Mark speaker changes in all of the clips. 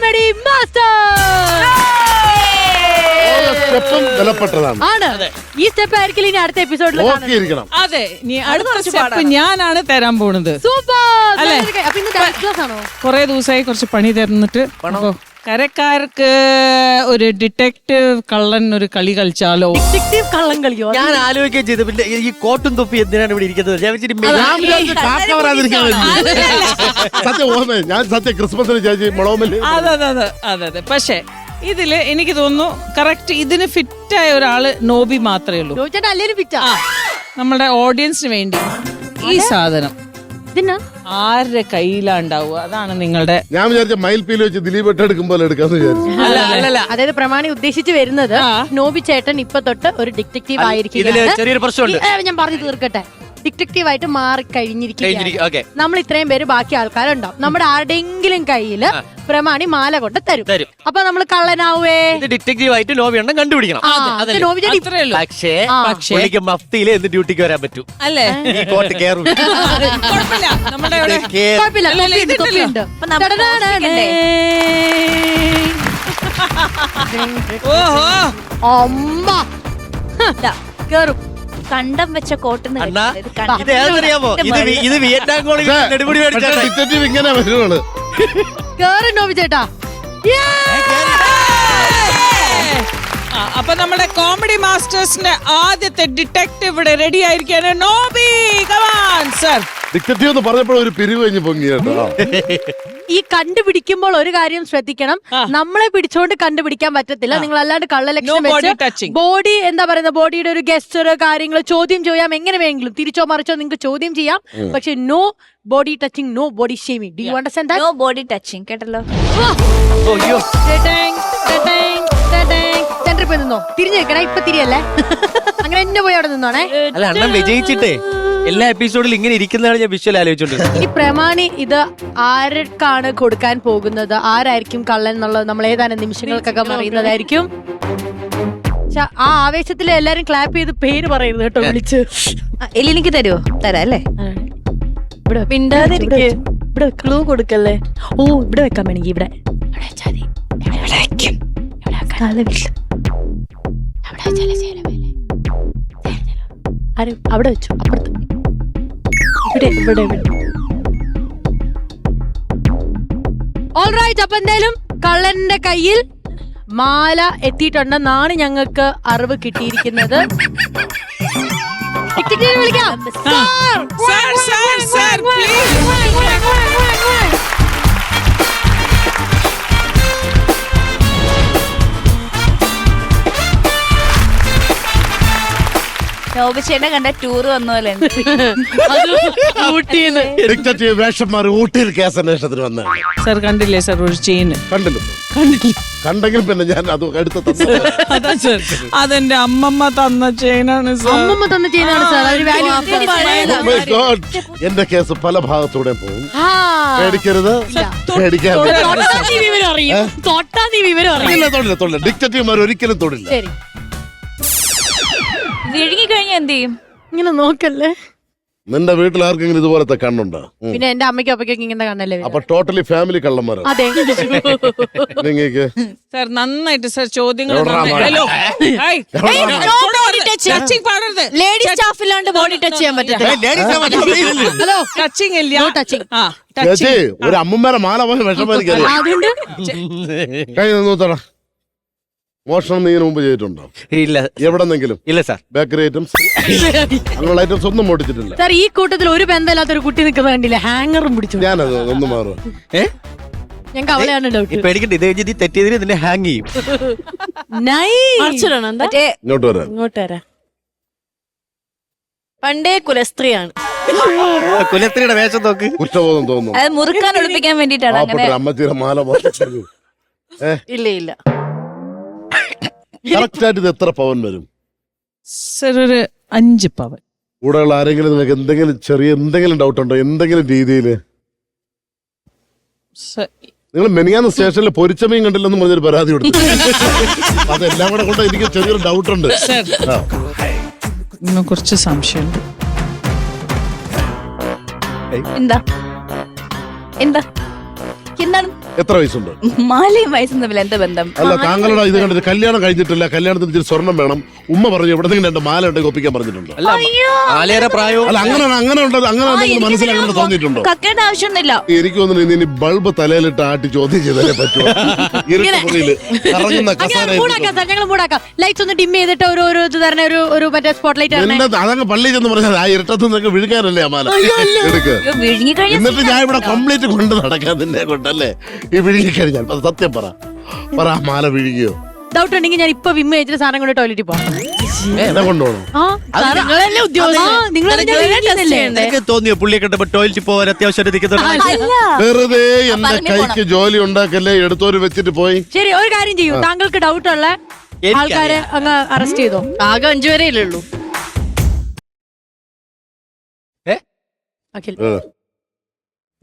Speaker 1: Comedy master ആണ്. ഈ step ആയിരിക്കും ഇനി അടുത്ത എപ്പിസോഡിൽ
Speaker 2: നോക്കിയിരിക്കണം.
Speaker 3: അതെ, ഇനി അടുത്ത സ്റ്റെപ്പ് ഞാനാണ് തരാൻ പോണത്.
Speaker 1: സൂപ്പർ
Speaker 3: അല്ലേ?
Speaker 1: അപ്പൊ ഇന്ന് ഡാൻസ് ക്ലാസ് ആണോ?
Speaker 3: കൊറേ ദിവസമായി കുറച്ച് പണി തരുന്നിട്ട് കരക്കാർക്ക് ഒരു ഡിറ്റക്റ്റീവ് കള്ളൻ ഒരു കളി കളിച്ചാലോ?
Speaker 1: ഡിറ്റക്റ്റീവ് കള്ളം കളിയോ?
Speaker 4: ഞാൻ ആലോചിക്കുകയും ചെയ്തു, പിന്നെ ഈ കോട്ടും തൊപ്പി എന്തിനാണ് ഇവിടെ ഇരിക്കുന്നത്? ഞാൻ
Speaker 2: സത്യം ക്രിസ്മസിന് ചേച്ചി മുളകുമല്ലി.
Speaker 3: അതെ. പക്ഷെ ഇതില് എനിക്ക് തോന്നുന്നു കറക്റ്റ് ഇതിന് ഫിറ്റായ ഒരാള് നോബി മാത്രമേ ഉള്ളൂ.
Speaker 1: ചോദിച്ചാൽ അല്ലേലും പിച്ച
Speaker 3: നമ്മുടെ ഓഡിയൻസിന് വേണ്ടി ഈ സാധനം
Speaker 1: ഇതിനാ
Speaker 3: ആരുടെ കയ്യിലാണ്ടാവുക? അതാണ് നിങ്ങളുടെ.
Speaker 2: ഞാൻ വിചാരിച്ച മയിൽപ്പീല് വെച്ച് ദിലീപ് എടുക്കുമ്പോൾ എടുക്കാന്ന് വിചാരിച്ചു.
Speaker 1: അതായത് പ്രമാണി ഉദ്ദേശിച്ച് വരുന്നത് നോബി ചേട്ടൻ ഇപ്പൊ തൊട്ട് ഒരു ഡിറ്റക്റ്റീവ് ആയിരിക്കും.
Speaker 4: ചെറിയൊരു പ്രശ്നമുണ്ട്,
Speaker 1: ഞാൻ പറഞ്ഞു തീർക്കട്ടെ. ഡിറ്റക്റ്റീവ് ആയിട്ട് മാറി കഴിഞ്ഞിരിക്കും. നമ്മൾ ഇത്രയും പേര് ബാക്കി ആൾക്കാരുണ്ടാവും. നമ്മുടെ ആരുടെയെങ്കിലും കയ്യില് പ്രമാണി മാല കൊണ്ട് തരും. അപ്പൊ നമ്മൾ കള്ളനാവേ.
Speaker 4: ഡിറ്റക്റ്റീവ് ആയിട്ട് നോബി എണ്ണം കണ്ടുപിടിക്കണം. പക്ഷേ മഫ്തിയിലെ എന്ത് ഡ്യൂട്ടിക്ക് വരാൻ പറ്റും
Speaker 3: അല്ലേ?
Speaker 4: ഈ കോട്ട് കയറും.
Speaker 3: നമ്മുടെ
Speaker 1: കേറും.
Speaker 5: കണ്ടം വെച്ച കോട്ടെന്ന്
Speaker 4: ഇത് ഏതറിയാമോ? ഇത് വിയറ്റ്നാം കോളേജിൽ നെടുമുടി
Speaker 2: ഡിറ്റക്റ്റീവ് ഇങ്ങനെ വരുവാണ്.
Speaker 1: കേറും നോബി ചേട്ടാ.
Speaker 3: അപ്പൊ നമ്മുടെ കോമഡി മാസ്റ്റേഴ്സിന്റെ ആദ്യത്തെ ഡിറ്റക്റ്റീവ് ഇവിടെ റെഡി ആയിരിക്കാണ്. Noby, come on, sir.
Speaker 2: Detective എന്ന് പറഞ്ഞപ്പോൾ ഒരു പിരിവ് കഴിഞ്ഞ് പൊങ്ങി കേട്ടോ.
Speaker 1: ഈ കണ്ടുപിടിക്കുമ്പോൾ ഒരു കാര്യം ശ്രദ്ധിക്കണം, നമ്മളെ പിടിച്ചോണ്ട് കണ്ടുപിടിക്കാൻ പറ്റത്തില്ല. നിങ്ങൾ അല്ലാണ്ട് കള്ളലക്ഷണം വെച്ച് ബോഡി എന്താ പറയുന്നത്, ബോഡിയുടെ ഒരു ഗെസ്റ്റർ കാര്യങ്ങൾ ചോദ്യം ചെയ്യാം. എങ്ങനെ വേണമെങ്കിലും തിരിച്ചോ മറിച്ചോ നിങ്ങൾക്ക് ചോദ്യം ചെയ്യാം. പക്ഷെ no body touching, no body shaming. Do you understand that?
Speaker 5: No body touching, കേട്ടല്ലോ?
Speaker 1: സെന്ററിൽ പോയി നിന്നോ, തിരിഞ്ഞു വെക്കണേ. ഇപ്പൊ തിരിയല്ലേ, അങ്ങനെ എന്നെ പോയി അവിടെ നിന്നോണേ.
Speaker 4: അല്ല, അണ്ണൻ വിജയിച്ചിട്ടേ എല്ലാ എപ്പിസോഡിൽ ഇങ്ങനെ ഇരിക്കുന്നതാണ് ഞാൻ വിഷ്വൽ ആലോചിച്ചോണ്ട്.
Speaker 1: ഇനി പ്രമാണി ഇത് ആർക്കാണ് കൊടുക്കാൻ പോകുന്നത്, ആരായിരിക്കും കള്ളൻ എന്നുള്ളത് നമ്മൾ ഏതാനും നിമിഷങ്ങൾക്കൊക്കെ അറിയുന്നതായിരിക്കും. ആ ആവേശത്തിൽ എല്ലാരും ക്ലാപ്പ് ചെയ്ത് പേര് പറയരുത് കേട്ടോ, വിളിച്ച്.
Speaker 5: എലിനിക്ക് തരുമോ? തരാം അല്ലേ?
Speaker 1: ഇവിടെ ക്ലൂ കൊടുക്കല്ലേ. ഓ, ഇവിടെ വെക്കാൻ വേണമെങ്കിൽ ഇവിടെ അവിടെ വെച്ചു. അപ്പുറത്ത് ഇവിടെ. ഓൾറൈറ്റ്. അപ്പൊ എന്തായാലും കള്ളന്റെ കയ്യിൽ മാല എത്തിയിട്ടുണ്ടെന്നാണ് ഞങ്ങൾക്ക് അറിവ് കിട്ടിയിരിക്കുന്നത്. വിളിക്കാം.
Speaker 5: നോബിച്ചേട്ടനെ കണ്ട ടൂർ വന്ന പോലെ
Speaker 2: ഡിറ്റക്റ്റീവ് വേഷം മാറി ഊട്ടിയിൽ കേസ് അന്വേഷണത്തിന് വന്നതാണ്.
Speaker 3: സർ കണ്ടില്ലേ സർ ഒരു ചെയിൻ?
Speaker 2: കണ്ടില്ല. കണ്ടെങ്കിൽ പിന്നെ ഞാൻ അത് എടുത്ത്
Speaker 3: അതാ സർ, അതെന്റെ അമ്മമ്മ തന്ന ചെയിനാണ് സർ.
Speaker 1: അമ്മമ്മ തന്ന ചെയിനാണ് സർ.
Speaker 2: എന്റെ കേസ് പല ഭാഗത്തൂടെ പോകും. പേടിക്കരുത്, പേടിക്കാൻ തൊടില്ല. ഡിറ്റക്റ്റീവ്മാർ ഒരിക്കലും തൊടില്ല.
Speaker 5: വിഴുങ്ങി കഴിഞ്ഞാൽ എന്ത് ചെയ്യും?
Speaker 1: ഇങ്ങനെ നോക്കല്ലേ.
Speaker 2: നിന്റെ വീട്ടിൽ ആർക്കെങ്കിലും ഇതുപോലത്തെ കണ്ണുണ്ടോ?
Speaker 1: പിന്നെ എന്റെ അമ്മയ്ക്കും അപ്പയ്ക്കൊക്കെ ഇങ്ങനെ കണ്ണല്ലേ.
Speaker 2: അപ്പൊ ടോട്ടലി ഫാമിലി കള്ളന്മാരാണ്.
Speaker 1: അതെ.
Speaker 2: നിങ്ങൾക്ക്
Speaker 3: സർ നന്നായിട്ട് സർ ചോദ്യങ്ങൾ
Speaker 1: ലേഡീസ് സ്റ്റാഫിലാണ്ട് ബോഡി ടച്ച് ചെയ്യാൻ പറ്റില്ല. ഹലോ,
Speaker 3: ടച്ചിങ് ഇല്ല.
Speaker 2: ചേച്ചി ഒരു അമ്മമാരെ മാല പോലെ വിഷമായിരിക്കും. കൈ നോത്തടാ. മോഷണം നീ മുമ്പ് ചെയ്തിട്ടുണ്ടോ?
Speaker 4: ഇല്ല.
Speaker 2: എവിടെന്നെങ്കിലും?
Speaker 4: ഇല്ല സാർ.
Speaker 2: ബേക്കറി ഐറ്റംസ്, അങ്ങനെയുള്ള ഐറ്റംസ് ഒന്നും മോട്ടിച്ചിട്ടില്ല.
Speaker 1: സാർ, ഈ കൂട്ടത്തിൽ ഒരു ബന്ധമില്ലാത്തൊരു കുട്ടി നിൽക്കുന്ന കണ്ടില്ല, ഹാങ്ങറും പിടിച്ചു.
Speaker 2: ഞാനത് ഒന്ന് മാറും.
Speaker 1: ഞങ്ങൾക്ക് അവളെയാണ് ഡൗട്ട്.
Speaker 4: പേടിക്കണ്ട, ഇത് തെറ്റിയതിന് ഇതിനെ ഹാങ് ചെയ്യും.
Speaker 2: ഇങ്ങോട്ട് വരാം.
Speaker 1: ഇങ്ങോട്ട് വരാം. പണ്ടേ കുലസ്ത്രീയാണ്.
Speaker 4: കുലസ്ത്രീയുടെ വേഷം നോക്ക്.
Speaker 2: കുറ്റബോധം തോന്നുന്നു.
Speaker 5: അത് മുറുക്കാൻ ഒളിപ്പിക്കാൻ വേണ്ടിട്ടാണ് അങ്ങനെ.
Speaker 2: അമ്മച്ചീരെ മാല
Speaker 1: ഇല്ല.
Speaker 2: കറക്റ്റ് ആയിട്ട് ഇത് എത്ര പവൻ വരും
Speaker 3: സർ? ഒരു 5 പവൻ.
Speaker 2: കൂടെയുള്ള ആരെങ്കിലും നിങ്ങൾക്ക് എന്തെങ്കിലും ഡൗട്ട് ഉണ്ടോ? എന്തെങ്കിലും രീതിയിൽ നിങ്ങൾ മെനിയാന്ന് സ്റ്റേഷനിൽ പൊരിച്ചമീൻ കണ്ടില്ലെന്ന് പറഞ്ഞൊരു പരാതി കൊടുത്തു. അതെല്ലാം കൂടെ കൊണ്ട് എനിക്ക് ചെറിയൊരു ഡൗട്ട് ഉണ്ട്.
Speaker 3: കുറച്ച് സംശയമുണ്ട്.
Speaker 5: എന്താ എന്താണ്
Speaker 2: എത്ര വയസ്സുണ്ട്?
Speaker 5: മാലയും വയസ്സും തമ്മിൽ എന്താ ബന്ധം?
Speaker 2: അല്ല താങ്കളുടെ ഇത് കണ്ടിട്ട് കല്യാണം കഴിഞ്ഞിട്ടില്ല, കല്യാണത്തിന് ഇച്ചിരി സ്വർണം വേണം. ഉമ്മ പറഞ്ഞു എവിടെ നിന്ന് രണ്ട് മാല ഉണ്ടെങ്കിൽ ഒപ്പിക്കാൻ പറഞ്ഞിട്ടുണ്ടോ?
Speaker 4: അല്ല ആലേറെ പ്രായവും
Speaker 2: അല്ല അങ്ങനെ മനസ്സിലാക്കണം തോന്നിയിട്ടുണ്ടോ?
Speaker 5: കക്കേണ്ട ആവശ്യമൊന്നുമില്ല.
Speaker 2: എനിക്ക് തോന്നുന്നു ഇനി ബൾബ് തലയിലിട്ട് ആട്ടി ചോദ്യം ചെയ്താലേ പറ്റുമോ? ഇരുട്ട് മുറിയില് കറങ്ങുന്ന കസാര
Speaker 1: ഞങ്ങൾ മൂടാക്കാം. ലൈറ്റ്സ് ഒന്ന് ഡിം ചെയ്തിട്ട് ഒരു ഇത് തരണ ഒരു മറ്റേ സ്പോട്ട് ലൈറ്റ് തരണേ.
Speaker 2: അതങ്ങ് പള്ളി ചെന്ന് പറഞ്ഞാൽ ആ ഇരുട്ടത്ത് നിന്നൊക്കെ വിഴുകാനല്ലേ ആ മാല എടുക്കുക.
Speaker 5: വിഴുങ്ങിക്കഴിഞ്ഞാൽ
Speaker 2: എന്നിട്ട് ഞാൻ ഇവിടെ കംപ്ലീറ്റ് കൊണ്ട് നടക്കാൻ നിന്നെ കൊണ്ടല്ലേ ഈ വിഴുങ്ങിക്കഴിഞ്ഞാൽ. അത് സത്യം പറ ആ മാല വിഴുകിയോ?
Speaker 1: ഡൗട്ട് ഉണ്ടെങ്കിൽ ഞാൻ ഇപ്പൊ വിമ്മ വെച്ചിട്ട് സാധനം കൊണ്ട് ടോയ്ലറ്റിൽ പോവാം.
Speaker 2: എന്നെ കൊണ്ടുപോകണം.
Speaker 4: എനിക്ക് തോന്നിയോ പുള്ളിയെ കണ്ടപ്പോ ടോയ്ലറ്റിൽ പോകാൻ അത്യാവശ്യം
Speaker 2: വെറുതെ എന്റെ കൈക്ക് ജോലി ഉണ്ടാക്കല്ലേ, എടുത്തോര് വെച്ചിട്ട് പോയി.
Speaker 1: ശരി, ഒരു കാര്യം ചെയ്യൂ. താങ്കൾക്ക് ഡൗട്ട് ഉള്ള ആൾക്കാരെ അങ്ങ് അറസ്റ്റ് ചെയ്തോ. ആകെ 5 വരെയല്ലേ ഉള്ളൂ. അഖിൽ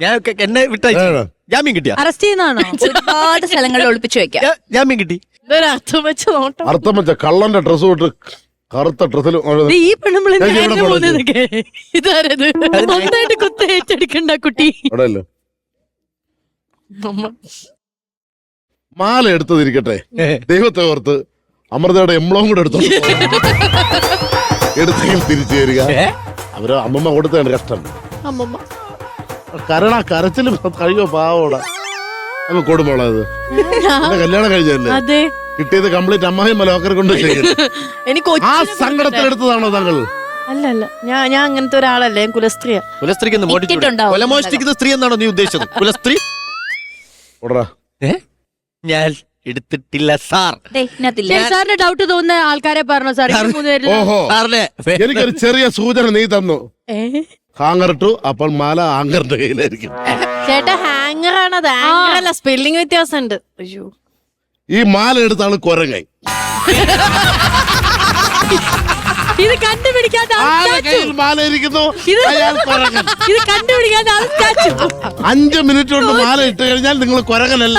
Speaker 4: ഞാൻ എന്നെ വിട്ടയച്ചു. ജാമ്യം കിട്ടിയ
Speaker 1: അറസ്റ്റ് ചെയ്യുന്നതാണോ?
Speaker 5: ഒരുപാട് സ്ഥലങ്ങളിൽ ഒളിപ്പിച്ചു വെക്കാം.
Speaker 4: ജാമ്യം കിട്ടി.
Speaker 1: അർത്ഥം വെച്ച് നോട്ടം.
Speaker 2: അർത്ഥം വെച്ച കള്ളന്റെ ഡ്രസ് ഇട്ട് കറുത്ത ഡ്രസ്സിൽ
Speaker 1: ഈ പെണ്ണുമ്പിളി ഇതാരത് നന്നായിട്ട് കുത്ത ഏറ്റെടുക്കണ്ട കുട്ടി.
Speaker 2: മാല എടുത്തതിരിക്കട്ടെ, ദൈവത്തെ ഓർത്ത് അമൃതയുടെ എംബ്ലോം കൂടെ എടുത്തു എടുത്തെങ്കിൽ തിരിച്ചു തരിക. അവര് അമ്മമ്മ കൊടുത്തതാണ് കഷ്ടം.
Speaker 1: അമ്മമ്മ
Speaker 2: കരച്ചിലും കഴിയോ പാവോടാ അങ്ങ് കൊടുമോളത്. കല്യാണം കഴിഞ്ഞല്ലേ,
Speaker 1: അതെ
Speaker 2: കിട്ടിയത് കംപ്ലീറ്റ് അമ്മായിമ്മ ലോക്കർ കൊണ്ട്
Speaker 1: എനിക്ക്
Speaker 2: ആ സങ്കടത്തിലെടുത്തതാണോ താങ്കൾ?
Speaker 1: അല്ലല്ല, ഞാൻ അങ്ങനത്തെ ഒരാളല്ലേ, കുലസ്ത്രീയ.
Speaker 4: കുലസ്ത്രീക്ക് കൊലമോഷ്ടിക്കുന്ന സ്ത്രീ എന്നാണോ നീ ഉദ്ദേശിച്ചത്? കുലസ്ത്രീ ഞാൻ എടുത്തിട്ടില്ല സാർ.
Speaker 1: സാറിന് ഡൗട്ട് തോന്നുന്ന ആൾക്കാരെ പറഞ്ഞോ സാർ?
Speaker 2: ഓഹോ, എനിക്കൊരു ചെറിയ സൂചന നീ തന്നു. ഹാങ്ങർ ഇട്ടു, അപ്പോൾ മാല ആങ്കറിന്റെ കയ്യിലായിരിക്കും.
Speaker 1: ചേട്ടാ ഹാങ്ങർ ആണത്, ഹാങ്ങർ അല്ല, സ്പെല്ലിംഗ് വ്യത്യാസം ഉണ്ട്. അയ്യോ,
Speaker 2: ഈ മാല എടുത്ത ആള് കൊരങ്ങായി.
Speaker 1: ഇത് കണ്ടുപിടിക്കാത്ത
Speaker 2: മാല ഇരിക്കുന്നു,
Speaker 1: ഇത് കണ്ടുപിടിക്കാത്ത
Speaker 2: 5 മിനിറ്റ് കൊണ്ട് മാല ഇട്ട് കഴിഞ്ഞാൽ നിങ്ങൾ കൊരങ്ങനല്ല.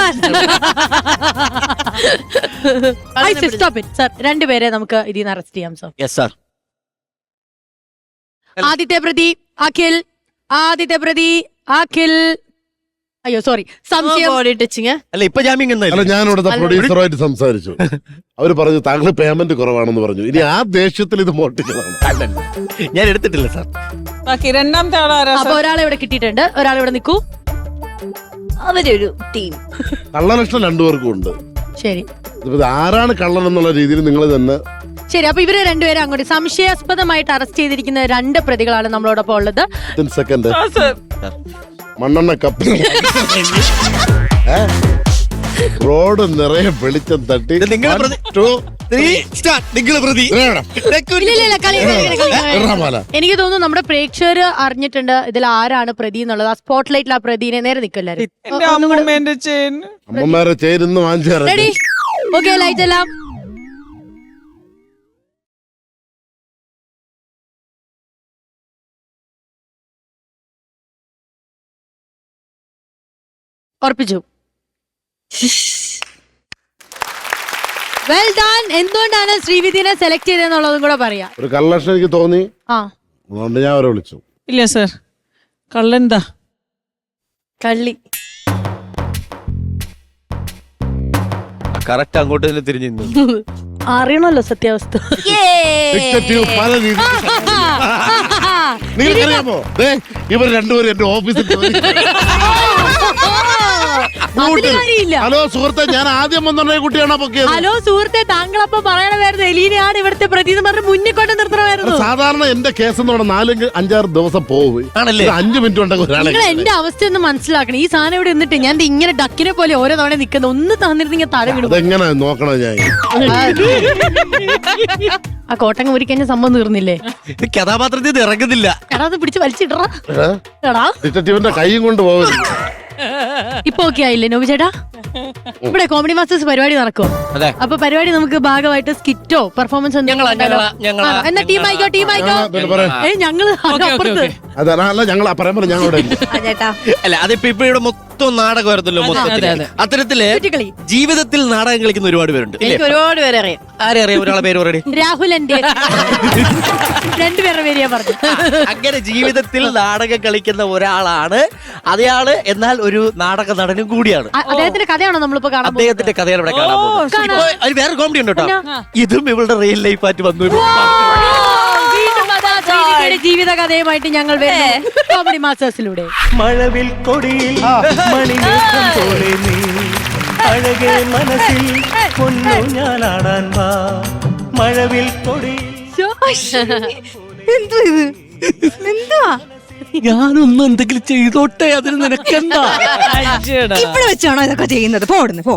Speaker 1: സാർ, 2 പേരെ നമുക്ക് ഇതിൽ നിന്ന് അറസ്റ്റ് ചെയ്യാം സാർ.
Speaker 4: Yes sir.
Speaker 1: ആദ്യത്തെ പ്രതി അഖിൽ, ആദ്യത്തെ പ്രതി അഖിൽ. അയ്യോ സോറി, സംശയം.
Speaker 4: അല്ല ഇപ്പൊ ജാമ്യം
Speaker 2: അല്ല, ഞാൻ ഇവിടുത്തെ പ്രൊഡ്യൂസറുമായിട്ട് സംസാരിച്ചു. അവര് പറഞ്ഞു താങ്കൾ പേയ്മെന്റ് കുറവാണെന്ന് പറഞ്ഞു. ഇനി ആ ദേഷ്യത്തിൽ ഇത് മോട്ടിച്ചതാണ്.
Speaker 4: ഞാൻ എടുത്തിട്ടില്ല സാർ.
Speaker 3: ബാക്കി രണ്ടാമത്തെ ആളാരാ?
Speaker 1: അപ്പൊ ഒരാളെ ഇവിടെ കിട്ടിയിട്ടുണ്ട്, ഒരാൾ ഇവിടെ നിൽക്കൂ.
Speaker 5: അവരൊരു ടീം.
Speaker 2: കള്ളലക്ഷണം 2 പേർക്കും ഉണ്ട്.
Speaker 1: ശരി,
Speaker 2: ഇത് ആരാണ് കള്ളൻ എന്നുള്ള രീതിയിൽ നിങ്ങൾ തന്നെ.
Speaker 1: ശരി, അപ്പൊ ഇവര് 2 പേരും അങ്ങോട്ട് സംശയാസ്പദമായിട്ട് അറസ്റ്റ് ചെയ്തിരിക്കുന്ന 2 പ്രതികളാണ് നമ്മളോടൊപ്പം ഉള്ളത്.
Speaker 2: സെക്കൻഡ് മണ്ണെണ്ണ കപ്പൽ റോഡ് നിറയെ വെളിച്ചം തട്ടി.
Speaker 1: എനിക്ക് തോന്നുന്നു നമ്മുടെ പ്രേക്ഷകർ അറിഞ്ഞിട്ടുണ്ട് ഇതിൽ ആരാണ് പ്രതി എന്നുള്ളത്. ആ സ്പോട്ട് ലൈറ്റിൽ ആ പ്രതിനെ നേരെ നിൽക്കല്ലാരും.
Speaker 2: അമ്മമാരെ ചേരുന്ന് വാങ്ങിച്ചു.
Speaker 1: റെഡി? ഓക്കെ, ലൈറ്റ് എല്ലാം. ഉറപ്പിച്ചു. Well done. എന്തുകൊണ്ടാണ് ശ്രീവിദ്യനെ സെലക്ട് ചെയ്തെന്നുള്ളതും കൂടെ പറയാം.
Speaker 2: ഒരു കള്ളലക്ഷണം എനിക്ക് തോന്നി,
Speaker 1: അതുകൊണ്ട്
Speaker 2: ഞാൻ അവരെ വിളിച്ചു.
Speaker 3: ഇല്ല സർ, കള്ളെന്താ?
Speaker 1: കള്ളി.
Speaker 4: കറക്റ്റ് അങ്ങോട്ട് തന്നെ തിരിഞ്ഞു.
Speaker 1: അറിയണല്ലോ സത്യാവസ്ഥ.
Speaker 2: നിങ്ങൾക്കറിയാമോ, ഇവർ 2 പേരും എന്റെ ഓഫീസിൽ. ഹലോ സുഹൃത്തെ, ഞാൻ ആദ്യം വന്ന കുട്ടിയാണോ പൊക്കിയത്?
Speaker 1: ഹലോ സുഹൃത്തെ, താങ്കളപ്പോ പറയണമായിരുന്നു എലീനയാണ് ഇവിടുത്തെ പ്രതി എന്ന് പറഞ്ഞ് മുന്നിൽ കൊണ്ട് നിർത്തണമായിരുന്നു.
Speaker 2: സാധാരണ എന്റെ കേസ് എന്ന് പറഞ്ഞാൽ 4-5 ദിവസം പോകും. 5 മിനിറ്റ് ഉണ്ടെങ്കിൽ
Speaker 1: നിങ്ങൾ എന്റെ അവസ്ഥ ഒന്ന് മനസ്സിലാക്കണം. ഈ സാധനം ഇവിടെ നിന്നിട്ട് ഞാൻ ഇങ്ങനെ ഡക്കിനെ പോലെ ഓരോ തവണ നിൽക്കുന്നത്. ഒന്ന് തന്നിരുന്നെങ്കിൽ തട വിടും.
Speaker 2: അതെങ്ങനെ നോക്കണം ഞാൻ?
Speaker 1: ആ കോട്ടങ്ങ് ഊരി കഴിഞ്ഞ സംഭവം തീർന്നില്ലേ?
Speaker 4: കഥാപാത്രത്തിൽ ഇറങ്ങുന്നില്ല.
Speaker 1: എടാ, അത് പിടിച്ച് വലിച്ചിടറാ.
Speaker 2: ഡിറ്റക്റ്റീവിന്റെ കൈയും കൊണ്ട് പോകും.
Speaker 1: ഇപ്പൊ ഓക്കെ ആയില്ലേ നോബി ചേട്ടാ? ഇവിടെ കോമഡി മാസ്റ്റേഴ്സ് പരിപാടി നടക്കുമോ?
Speaker 4: അതെ.
Speaker 1: അപ്പൊ പരിപാടി നമുക്ക് ഭാഗമായിട്ട് സ്കിറ്റോ പെർഫോമൻസ് എന്നാ ടീം ആയിക്കോ
Speaker 2: പിന്നെ പറയാം.
Speaker 1: ഞങ്ങള് അപ്പുറത്ത്
Speaker 2: അതല്ല ഞങ്ങൾ പറയാൻ പറഞ്ഞു ഞങ്ങളോട്
Speaker 5: ചേട്ടാ
Speaker 4: അല്ല അതിപ്പോ ഇപ്പൊ ഇവിടെ മൊത്തം നാടകമായിരുന്നല്ലോ മൊത്തത്തില്.
Speaker 3: അതെ.
Speaker 4: അത്തരത്തില്
Speaker 1: ചുറ്റിക്കളി.
Speaker 4: ജീവിതത്തിൽ നാടകം കളിക്കുന്ന ഒരുപാട് പേരുണ്ട് ഇല്ലേ?
Speaker 5: എനിക്ക് ഒരുപാട് പേരെ അറിയാം.
Speaker 4: ആരെ അറിയാം? ഒരാളെ പേര് പറയണേ.
Speaker 1: രാഹുൽ എന്റെ രണ്ടുപേരുടെ പേര് ഞാൻ പറഞ്ഞു.
Speaker 4: അങ്ങനെ ജീവിതത്തിൽ നാടകം കളിക്കുന്ന ഒരാളാണ് അയാള്. എന്നാൽ ഒരു നാടക നടനും കൂടിയാണ്.
Speaker 1: അദ്ദേഹത്തിന്റെ കഥയാണോ നമ്മളിപ്പോ കാണാൻ പോകുന്നത്?
Speaker 4: അദ്ദേഹത്തിന്റെ കഥയാണ് ഇവിടെ കാണാൻ പോകുന്നത്. ഇപ്പൊ അതിൽ വേറെ കോമഡി ഉണ്ട് കേട്ടോ. ഇതും ഇവളുടെ റിയൽ ലൈഫ് ആയിട്ട് വന്നു.
Speaker 1: വീണ്ടും അതാ ശ്രീനിക്കയുടെ ജീവിത കഥയുമായിട്ട് ഞങ്ങൾ വരുന്നു കോമഡി മാസ്റ്റേഴ്സിലൂടെ.
Speaker 6: മഴവിൽ കൊടിയിൽ മണിനേരം പോലെ നീ അഴകെ മനസ്സിൽ പൊന്നു ഞാനാടാൻ വാ മഴവിൽ കൊടിയിൽ
Speaker 5: എന്തോ ഇത് എന്തുവാ
Speaker 4: ഞാനൊന്നും എന്തെങ്കിലും ചെയ്തോട്ടെ, അതിന് നിനക്കെന്താ?
Speaker 5: ഇവിടെ വെച്ചാണോ ഇതൊക്കെ ചെയ്യുന്നത്? പോടുന്നു പോ.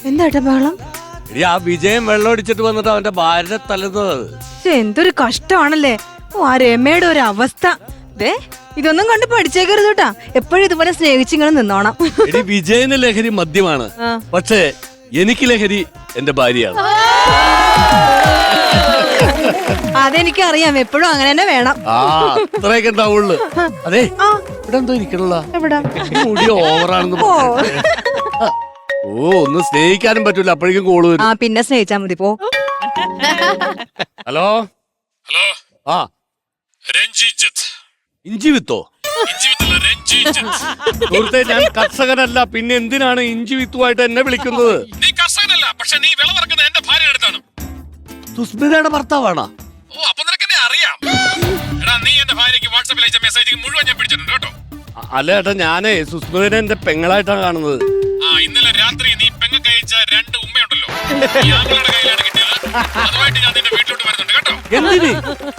Speaker 5: എന്താ ബഹളം?
Speaker 7: ആ വിജയം വെള്ളം അടിച്ചിട്ട് വന്നിട്ട് അവന്റെ ഭാര്യ തല്ലുന്നത്.
Speaker 5: എന്തൊരു കഷ്ടമാണല്ലേ. ഓ ആ രമയുടെ ഒരു അവസ്ഥ. ദേ ഇതൊന്നും കണ്ട് പഠിച്ചേക്കരുത് കേട്ടാ. എപ്പോഴും ഇതുപോലെ സ്നേഹിച്ചിങ്ങനെ നിന്നോണം.
Speaker 7: എടി വിജയന് ലഹരി മദ്യമാണ്, പക്ഷേ എനിക്ക് ലഹരി എന്റെ ഭാര്യയാണ്.
Speaker 5: അതെനിക്കറിയാം, എപ്പോഴും അങ്ങനെ തന്നെ വേണം.
Speaker 7: ആ അത്രയൊക്കെ ഉണ്ടാവുള്ളു. അതെ ഇവിടെ എന്തോ ഇരിക്കണല്ലോ, മുടി ഓവറാണെന്ന് ഓ ഒന്ന് സ്നേഹിക്കാനും പറ്റൂല, അപ്പോഴേക്കും കോള് വരും.
Speaker 5: ആ പിന്നെ സ്നേഹിച്ചാ മതി പോ.
Speaker 7: ഹലോ
Speaker 8: ഹലോ
Speaker 7: ആ
Speaker 8: രഞ്ജിത്ത്
Speaker 7: ഇഞ്ചി വിത്തോ? സുഹൃത്തെ ഞാൻ കർഷകനല്ല, പിന്നെ എന്തിനാണ് ഇഞ്ചി വിത്തുമായിട്ട് എന്നെ വിളിക്കുന്നത്?
Speaker 8: നീ കർഷകനല്ല, പക്ഷെ നീ വിളവിറക്കുന്നത് എന്റെ ഭാര്യയുടെ അടുത്താണ്.
Speaker 7: സുസ്മിതയുടെ ഭർത്താവാണോ?
Speaker 8: ഓ അപ്പൊ നിനക്ക് എന്നെ അറിയാം. എടാ നീ എന്റെ ഭാര്യയ്ക്ക് വാട്സാപ്പിൽ അയച്ച മെസ്സേജ് മുഴുവൻ ഞാൻ പിടിച്ചിട്ടുണ്ട് കേട്ടോ.
Speaker 7: അല്ല ഏട്ടാ, ഞാനേ സുസ്മിതനെ എന്റെ പെങ്ങളായിട്ടാണ് കാണുന്നത്.
Speaker 8: ആ ഇന്നലെ രാത്രി നീ പെങ്ങൾക്ക് അയച്ച 2 ഉമ്മയുണ്ടല്ലോ, ഈ ആങ്ങളുടെ കയ്യിലാണ് കിട്ടിയത്. അതുമായിട്ട് ഞാൻ നിന്റെ വീട്ടിലോട്ട് വരുന്നുണ്ട് കേട്ടോ.
Speaker 7: എന്തിന്?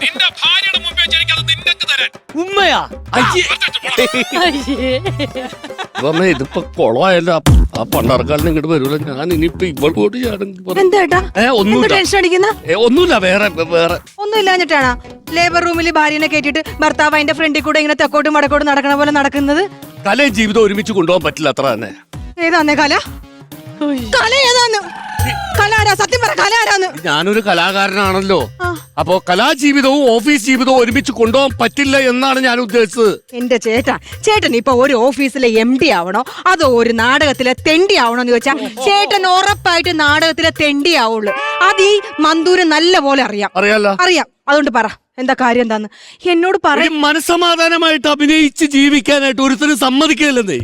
Speaker 8: നിന്റെ ഭാര്യയുടെ മുമ്പ് വെച്ച് എനിക്ക് അത് നിനക്ക് തരാൻ.
Speaker 7: ഉമ്മയാ? പറഞ്ഞ ഇതിപ്പോ കൊളമായല്ലോ. ആ പണ്ടാർക്കാലിന് ഇങ്ങോട്ട് വരൂല. ഞാൻ ഇനിയിപ്പോ ഇവളോട്
Speaker 5: എന്താ
Speaker 7: ഒന്നുമില്ല,
Speaker 5: ടെൻഷൻ അടിക്കുന്ന?
Speaker 7: ഒന്നുമില്ല, വേറെ വേറെ
Speaker 5: ഒന്നും ഇല്ലാഞ്ഞിട്ടാണോ ലേബർ റൂമിൽ ഭാര്യനെ കേട്ടിട്ട് ഭർത്താവ് അതിന്റെ ഫ്രണ്ടിൽ കൂടെ ഇങ്ങനെ തെക്കോട്ടും വടക്കോട്ടും നടക്കണ പോലെ നടക്കുന്നത്?
Speaker 7: കലയും ജീവിതം ഒരുമിച്ച് കൊണ്ടുപോകാൻ പറ്റില്ല, അത്ര തന്നെ.
Speaker 5: ഏതാന്നേ കല? കല ഏതാന്ന്? കല ആരാ? സത്യം പറ, കല ആരാന്ന്?
Speaker 7: ഞാനൊരു കലാകാരനാണല്ലോ, അപ്പോ കലാജീവിതവും ഓഫീസ് ജീവിതവും ഒരുമിച്ച് കൊണ്ടുപോകാൻ പറ്റില്ല എന്നാണ് ഞാൻ ഉദ്ദേശിച്ചത്.
Speaker 5: എന്റെ ചേട്ടൻ ഇപ്പൊ ഒരു ഓഫീസിലെ MD ആവണോ അതോ ഒരു നാടകത്തിലെ തെണ്ടി ആവണോ എന്ന് ചോദിച്ചാ ചേട്ടൻ ഉറപ്പായിട്ട് നാടകത്തിലെ തെണ്ടി ആവുള്ളൂ. അത് ഈ മന്ദൂര് നല്ല പോലെ അറിയാം. അറിയാം. അതുകൊണ്ട് പറ, എന്താ കാര്യം എന്താന്ന് എന്നോട് പറയും.
Speaker 7: മനസ്സമാധാനമായിട്ട് അഭിനയിച്ച് ജീവിക്കാനായിട്ട് ഒരുത്തരും സമ്മതിക്കില്ലെന്നേ.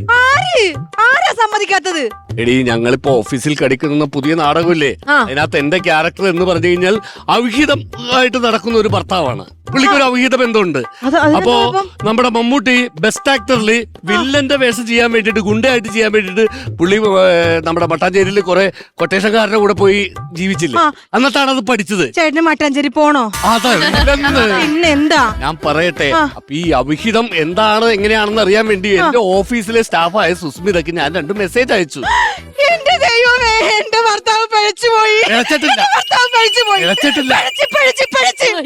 Speaker 5: ആരാ സമ്മതിക്കാത്തത്?
Speaker 7: എടീ ഞങ്ങളിപ്പോ ഓഫീസിൽ കളിക്കുന്ന പുതിയ നാടകമില്ലേ, അതിനകത്ത് എന്റെ ക്യാരക്ടർ എന്ന് പറഞ്ഞു കഴിഞ്ഞാൽ അവിഹിതമായിട്ട് നടക്കുന്ന ഒരു ഭർത്താവാണ്. പുള്ളിക്ക് ഒരു അവിഹിത ബന്ധമുണ്ട്. അപ്പോ നമ്മുടെ മമ്മൂട്ടി ബെസ്റ്റ് ആക്ടറിൽ വില്ലന്റെ വേഷം ചെയ്യാൻ വേണ്ടിട്ട്, ഗുണ്ടയായിട്ട് ചെയ്യാൻ വേണ്ടിട്ട് പുള്ളി നമ്മുടെ മട്ടാഞ്ചേരിയിൽ കുറെ കൊട്ടേഷൻകാരുടെ കൂടെ പോയി ജീവിച്ചില്ലേ, എന്നിട്ടാണ് അത് പഠിച്ചത്.
Speaker 5: ചേട്ടന് മട്ടാഞ്ചേരി പോണോ? പിന്നെന്താ
Speaker 7: ഞാൻ പറയട്ടെ, അപ്പൊ ഈ അവിഹിതം എന്താണ് എങ്ങനെയാണെന്ന് അറിയാൻ വേണ്ടി എന്റെ ഓഫീസിലെ സ്റ്റാഫായ സുസ്മിതക്ക് ഞാൻ 2 മെസ്സേജ് അയച്ചു.
Speaker 5: എന്റെ ദൈവമേ, എന്റെ ഭർത്താവ് പഴിച്ചുപോയി.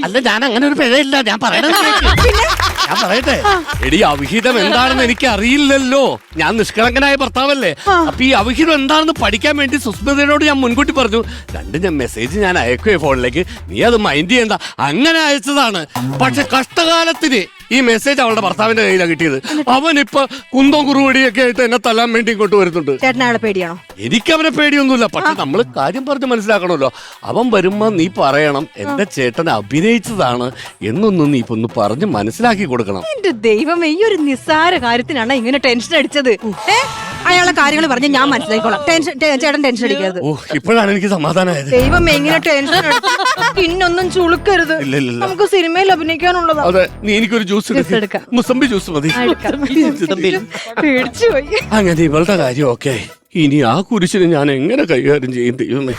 Speaker 7: അല്ല ഞാൻ അങ്ങനെ ഒരു പിഴയില്ല, ഞാൻ പറയട്ടെ. എടി അവിഹിതം എന്താണെന്ന് എനിക്ക് അറിയില്ലല്ലോ, ഞാൻ നിഷ്കളങ്കനായ ഭർത്താവല്ലേ. അപ്പൊ ഈ അവിഹിതം എന്താണെന്ന് പഠിക്കാൻ വേണ്ടി സുസ്മിതയോട് ഞാൻ മുൻകൂട്ടി പറഞ്ഞു. 2 മെസ്സേജ് ഞാൻ അയക്കുവേ ഫോണിലേക്ക്, നീ അത് മൈൻഡ് ചെയ്യണ്ട, അങ്ങനെ അയച്ചതാണ്. പക്ഷെ കഷ്ടകാലത്തിന് ഈ മെസ്സേജ് അവളുടെ ഭർത്താവിന്റെ കയ്യിലാണ് കിട്ടിയത്. അവനിപ്പൊ കുന്തം കുറുവടിയൊക്കെ ആയിട്ട് എന്നെ തല്ലാൻ വേണ്ടി ഇങ്ങോട്ട് വരുന്നുണ്ട്.
Speaker 5: ചേട്ടനാളെ പേടിയാണോ?
Speaker 7: എനിക്ക് അവനെ പേടിയൊന്നുമില്ല, പക്ഷെ നമ്മള് കാര്യം പറഞ്ഞ് മനസ്സിലാക്കണമല്ലോ. അവൻ വരുമ്പോ നീ പറയണം എന്റെ ചേട്ടൻ അഭിനയിച്ചതാണ് എന്നൊന്നും നീ ഇപ്പൊ ഒന്ന് പറഞ്ഞ് മനസ്സിലാക്കി കൊടുക്കണം.
Speaker 5: എന്റെ ദൈവമേ, ഈ ഒരു നിസ്സാര കാര്യത്തിനാണ് ഇങ്ങനെ ടെൻഷൻ അടിച്ചത്. അയാളെ കാര്യങ്ങൾ പറഞ്ഞ് ഞാൻ മനസ്സിലാക്കിക്കോളാം. ചേട്ടൻ ടെൻഷൻ അടിക്കരുത്.
Speaker 7: ഓ ഇപ്പോഴാണ് എനിക്ക് സമാധാനമായത്.
Speaker 5: ദൈവം എങ്ങനെ ടെൻഷൻ പിന്നൊന്നും ചുളുക്കരുത്. നമുക്ക് സിനിമയിൽ അഭിനയിക്കാനുള്ളതാ.
Speaker 7: അതെ, നീ എനിക്കൊരു ജ്യൂസ് എടുക്കാം. മുസംബി ജ്യൂസ് മതി.
Speaker 5: പേടിച്ചു പോയി.
Speaker 7: അങ്ങനെ ഇവളുടെ കാര്യം ഓക്കെ. ഇനി ആ കുരിശിനെ ഞാൻ എങ്ങനെ കൈകാര്യം ചെയ്യും ദൈവമേ.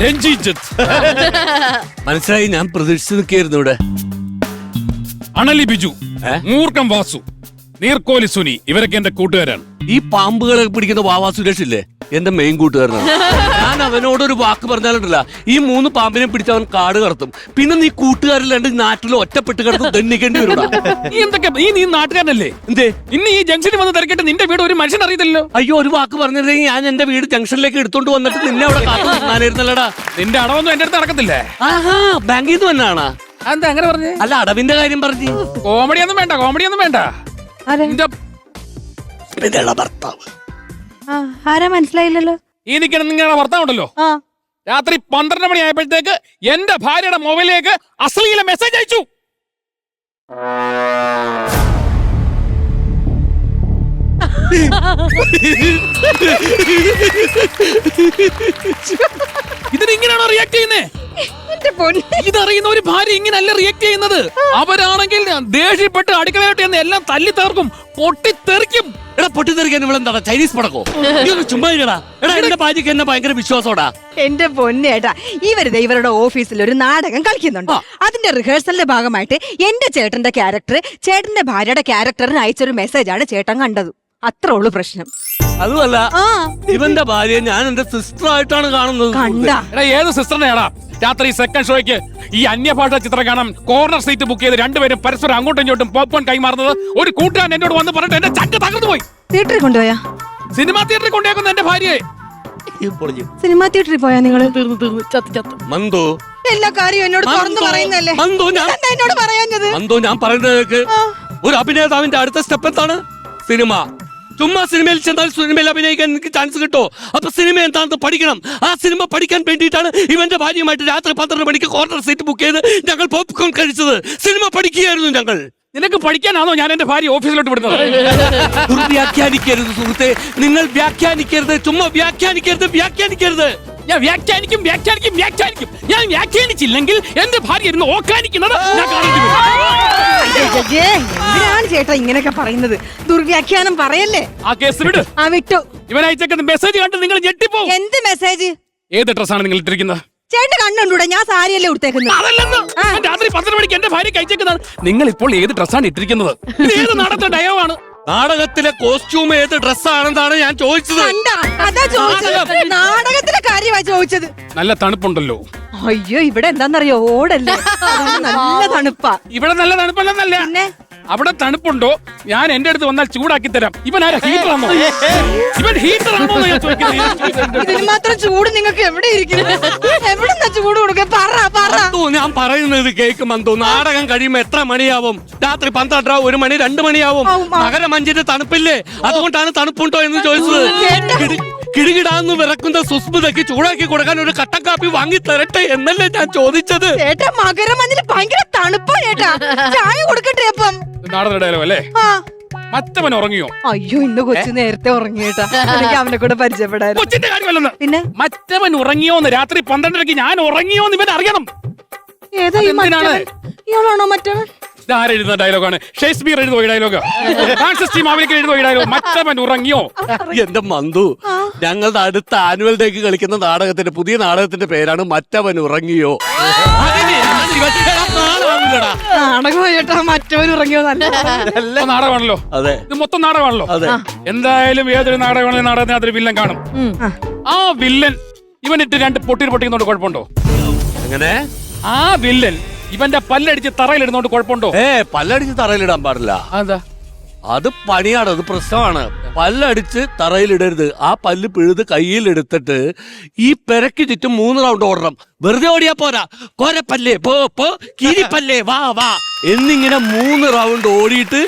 Speaker 8: രഞ്ജിത്ത്
Speaker 7: മനസ്സിലായി, ഞാൻ പ്രതീക്ഷിച്ച് നിൽക്കായിരുന്നു ഇവിടെ.
Speaker 8: അണലി ബിജു, മൂർഖം വാസു, നീർക്കോലി സുനി ഇവരൊക്കെ എന്റെ കൂട്ടുകാരാണ്.
Speaker 7: ഈ പാമ്പുകളെ പിടിക്കുന്ന വാവാ സുരേഷ് ഇല്ലേ, എന്റെ മെയിൻ കൂട്ടുകാരനാണ്. ഞാൻ അവനോടൊരു വാക്ക് പറഞ്ഞാലുണ്ടല്ല, ഈ 3 പാമ്പിനെ പിടിച്ച് അവൻ കാട് കടത്തും. പിന്നെ നീ കൂട്ടുകാരില്ലാണ്ട് നാട്ടിൽ ഒറ്റപ്പെട്ട് കിടന്ന് ദണ്ണിക്കേണ്ടി വരൂടാ.
Speaker 8: നീ എന്തൊക്കെ നീ നാട്ടുകാരനല്ലേ?
Speaker 7: എന്തേ
Speaker 8: ഇന്ന് ഈ ജംഗ്ഷനിൽ വന്ന് തിരക്കിട്ട് നിന്റെ വീട് ഒരു മനുഷ്യൻ അറിയത്തില്ലല്ലോ.
Speaker 7: അയ്യോ, ഒരു വാക്ക് പറഞ്ഞിരുന്നെങ്കിൽ ഞാൻ എന്റെ വീട് ജംഗ്ഷനിലേക്ക് എടുത്തോണ്ട് വന്നിട്ട് നിന്നെ അവിടെ കാത്തുനിന്നായിരുന്നല്ലടാ.
Speaker 8: നിന്റെ അടവൊന്നും എന്റെ അടുത്ത് നടക്കത്തില്ലേ?
Speaker 7: ആഹാ, ബാങ്കിൽ നിന്ന് വന്നാണാ?
Speaker 8: എന്താ അങ്ങനെ പറഞ്ഞു?
Speaker 7: അല്ല, അടവിന്റെ കാര്യം പറഞ്ഞു.
Speaker 8: കോമഡി ഒന്നും വേണ്ട. നിന്റെ
Speaker 7: ഭർത്താവ്
Speaker 5: ആരാ മനസ്സിലായില്ലല്ലോ.
Speaker 8: ഈ നിൽക്കണം നിങ്ങളുടെ ഭർത്താവുണ്ടല്ലോ, രാത്രി 12 മണി ആയപ്പോഴത്തേക്ക് എന്റെ ഭാര്യയുടെ മൊബൈലിലേക്ക് അശ്ലീല മെസ്സേജ് അയച്ചു. ഇതിനിങ്ങനെയാണോ റിയാക്ട് ചെയ്യുന്നേ? ഇതറിയുന്ന ഒരു ഭാര്യ ഇങ്ങനല്ല റിയാക്ട് ചെയ്യുന്നത്. അവരാണെങ്കിൽ ദേഷ്യപ്പെട്ട് അടുക്കളയായിട്ട് എന്ന് എല്ലാം തല്ലി തേർക്കും, പൊട്ടിത്തെറിക്കും.
Speaker 7: എടാ, പൊട്ടിത്തെറിക്കാൻ ഇവളെന്താ ചൈനീസ് പടക്കോ? ചുമ്മാ ഇടാ. എടാ, എന്റെ ഭാര്യക്ക് എന്നെ ഭയങ്കര വിശ്വാസോടാ.
Speaker 5: എന്റെ പൊന്നേട്ടാ, ഇവരുടെ ഓഫീസിൽ ഒരു നാടകം കളിക്കുന്നുണ്ട്. അതിന്റെ റിഹേഴ്സലിന്റെ ഭാഗമായിട്ട് എന്റെ ചേട്ടന്റെ ക്യാരക്ടർ ചേട്ടന്റെ ഭാര്യയുടെ ക്യാരക്ടറിന് അയച്ചൊരു മെസ്സേജാണ് ചേട്ടൻ കണ്ടത്. അത്രേ ഉള്ളൂ പ്രശ്നം.
Speaker 7: അതുമല്ല, ഇവന്റെ ഭാര്യയെ ഞാൻ എന്റെ സിസ്റ്റർ ആയിട്ടാണ് കാണുന്നത്.
Speaker 5: കണ്ടാ?
Speaker 8: എടാ, ഏത് സിസ്റ്ററിനെയാടാ രാത്രി സെക്കൻഡ് ഷോയ്ക്ക് ഈ അന്യഭാഷ ചിത്രം കാണാൻ കോർണർ സീറ്റ് ബുക്ക് ചെയ്ത് രണ്ടുപേരും പരസ്പരം അങ്ങോട്ടും ഇങ്ങോട്ടും പോപ്കോൺ കൈമാറുന്നത് ഒരു കൂട്ടുകാരൻ എന്നോട് വന്ന് പറഞ്ഞിട്ട് എന്റെ ചക്ക തകർന്നു പോയി.
Speaker 5: തിയേറ്ററിൽ കൊണ്ടുപോയാ?
Speaker 8: സിനിമാ തിയേറ്ററിൽ കൊണ്ടേക്കുന്ന എന്റെ ഭാര്യയെ.
Speaker 5: സിനിമാ തിയേറ്ററിൽ പോയാ നിങ്ങള്?
Speaker 7: മന്ദു,
Speaker 5: എല്ലാ കാര്യവും എന്നോട് തുറന്നു പറയുന്നല്ലേ.
Speaker 7: മന്ദു,
Speaker 5: എന്നോട് പറയാഞ്ഞത്?
Speaker 7: മന്ദു, ഞാൻ പറയുന്നത് ഒരു അഭിനേതാവിന്റെ അടുത്ത സ്റ്റെപ്പ് എന്താണ്? സിനിമ. ചുമ്മാ സിനിമയിൽ ചെന്നാൽ സിനിമയിൽ അഭിനയിക്കാൻ എനിക്ക് ചാൻസ് കിട്ടോ? അപ്പൊ സിനിമ എന്താണെന്ന് പഠിക്കണം. ആ സിനിമ പഠിക്കാൻ വേണ്ടിയിട്ടാണ് ഇവന്റെ ഭാര്യയുമായിട്ട് രാത്രി 12 മണിക്ക് കോർണർ സീറ്റ് ബുക്ക് ചെയ്ത് ഞങ്ങൾ പോപ്കോൺ കഴിച്ചത്. സിനിമ പഠിക്കുകയായിരുന്നു ഞങ്ങൾ.
Speaker 8: നിനക്ക് പഠിക്കാനാണോ ഞാൻ എന്റെ ഭാര്യ ഓഫീസിലോട്ട് വിടുന്നത്?
Speaker 7: വ്യാഖ്യാനിക്കരുത് സുഹൃത്തെ, നിങ്ങൾ വ്യാഖ്യാനിക്കരുത്. ചുമ്മാ വ്യാഖ്യാനിക്കരുത്.
Speaker 8: ഞാൻ വ്യാഖ്യാനിക്കും. ഞാൻ വ്യാഖ്യാനിച്ചില്ലെങ്കിൽ എന്റെ ഭാര്യ ഇരുന്ന് ഓക്കാനിക്കുന്നത് ഞാൻ കാണേണ്ടി വരും.
Speaker 5: എന്തിനാണ് ചേട്ടാ ഇങ്ങനെയൊക്കെ പറയുന്നത്? ദുർവ്യാഖ്യാനം പറയല്ലേ.
Speaker 8: ആ കേസ് വിട്.
Speaker 5: വിട്ടു.
Speaker 8: ഇവൻ അയച്ചേക്കുന്ന മെസ്സേജ് കണ്ട് നിങ്ങൾ ഞെട്ടിപ്പോ.
Speaker 5: എന്ത് മെസ്സേജ്?
Speaker 8: ഏത് ഡ്രസ്സാണ് നിങ്ങൾ ഇട്ടിരിക്കുന്നത്?
Speaker 5: ചേട്ടൻ കണ്ടുകൂടെ? ഞാൻ സാരിയല്ലേ ഉടുത്തേക്കുന്നത്.
Speaker 8: അതല്ലെന്ന്. രാത്രി 12 മണിക്ക് എന്റെ ഭാര്യക്ക് അയച്ചേക്കുന്നത്. നിങ്ങൾ ഇപ്പോൾ ഏത് ഡ്രസ്സാണ് ഇട്ടിരിക്കുന്നത്? ഏത് നാടകത്തെ ഡയലോഗാണ്?
Speaker 7: നാടകത്തിലെ കോസ്റ്റ്യൂം ഏത് ഡ്രസ്സാണെന്നാണ് ഞാൻ ചോദിച്ചത്.
Speaker 5: അതാ ചോദിച്ചത്. നാടകത്തിലെ കാര്യമാണ് ചോദിച്ചത്.
Speaker 8: നല്ല തണുപ്പുണ്ടല്ലോ.
Speaker 5: അയ്യോ, ഇവിടെ എന്താന്നറിയോ? ഓടല്ലേ, നല്ല തണുപ്പാ.
Speaker 8: ഇവിടെ നല്ല തണുപ്പല്ലെന്നല്ല, അവിടെ തണുപ്പുണ്ടോ? ഞാൻ എന്റെ അടുത്ത് വന്നാൽ ചൂടാക്കി തരാം. ഇവൻ ആരാ? ഹീറ്ററാണോ? ഇവൻ ഹീറ്ററാണോ?
Speaker 5: ഇതിന് മാത്രം ചൂട് നിങ്ങൾക്ക് എവിടെ ഇരിക്കുന്നു? എവിടെന്നാ ചൂട് കൊടുക്കുക? പറ.
Speaker 7: ഞാൻ പറയുന്നത് കേക്ക് മന്തു. നാടകം കഴിയുമ്പോ എത്ര മണിയാവും? രാത്രി 12, 1 മണി, 2 മണിയാവും. നഗരമഞ്ചിന്റെ തണുപ്പില്ലേ, അതുകൊണ്ടാണ് തണുപ്പുണ്ടോ എന്ന് ചോദിച്ചത്. കിടുകിടാന്ന് വിറക്കുന്ന സുസ്മിതയ്ക്ക് ചൂടാക്കി കൊടുക്കാൻ ഒരു കട്ടൻ കാപ്പി വാങ്ങി തരട്ടെ എന്നല്ലേ ഞാൻ ചോദിച്ചത്.
Speaker 5: ചേട്ടാ, മകരമഞ്ഞില് ഭയങ്കര തണുപ്പാ ചേട്ടാ. ചായ കൊടുക്കട്ടെ അപ്പം.
Speaker 8: നാടക ഡയലോഗ് അല്ലേ? മറ്റവൻ ഉറങ്ങിയോ?
Speaker 5: അയ്യോ, ഇന്ന് കൊച്ചു നേരത്തെ ഉറങ്ങിയേട്ടാ. എനിക്ക് അവനെ കൂടെ പരിചയപ്പെടാൻ.
Speaker 8: കൊച്ചിന്റെ കാര്യമല്ലെന്ന്.
Speaker 5: പിന്നെ
Speaker 8: മറ്റവൻ ഉറങ്ങിയോന്ന് രാത്രി 12 ഞാൻ ഉറങ്ങിയോന്ന് ഇവൻ അറിയണം.
Speaker 5: ഏതാ ഈ മറ്റവൻ? ഇയാളാണോ മറ്റവൻ?
Speaker 8: ഇതാരെഴുതുന്ന ഡയലോഗാണ്? ഷേക്സ്പിയർ എഴുതുന്ന ഡയലോഗ്, ഫ്രാൻസിസ് ടി മാവേലിക്കർ എഴുതുന്ന ഡയലോഗ്. മറ്റവൻ ഉറങ്ങിയോ?
Speaker 7: എന്റെ മന്തു, ഞങ്ങളുടെ അടുത്ത ആനുവൽ ഡേക്ക് കളിക്കുന്ന നാടകത്തിന്റെ പുതിയ നാടകത്തിന്റെ പേരാണ് മറ്റവൻ ഉറങ്ങിയോ.
Speaker 5: നാടകമോ ചേട്ടാ? മറ്റവൻ ഉറങ്ങിയോ? നല്ല
Speaker 8: നാടകമാണല്ലോ.
Speaker 7: അതെ,
Speaker 8: ഇത് മൊത്തം നാടകമാണല്ലോ.
Speaker 7: അതെ.
Speaker 8: എന്തായാലും ഏതൊരു നാടകമാണെങ്കിലും നാടകത്തിന് അതൊരു വില്ലൻ കാണും. ആ വില്ലൻ ഇവനിട്ട് 2 പൊട്ടിക്കുന്നോണ്ട് കുഴപ്പമുണ്ടോ?
Speaker 7: എങ്ങനെ?
Speaker 8: ആ വില്ലൻ ഇവന്റെ പല്ലടിച്ച് തറയിലിടുന്നോണ്ട് കുഴപ്പമുണ്ടോ?
Speaker 7: പല്ലടിച്ച് തറയിലിടാൻ പാടില്ല.
Speaker 8: അതെന്താ?
Speaker 7: അത് പണിയാണ്, അത് പ്രശ്നമാണ്. പല്ലടിച്ച് തറയിലിടരുത്. ആ പല്ല് പിഴുത് കയ്യിലെടുത്തിട്ട് ഈ പെരക്ക് ചുറ്റും 3 റൗണ്ട് ഓടണം. വെറുതെ ഓടിയാ പോരാ. കോരപ്പല്ലേ പോ, കിരിപ്പല്ലേ വാ എന്നിങ്ങനെ 3 റൗണ്ട് ഓടിയിട്ട്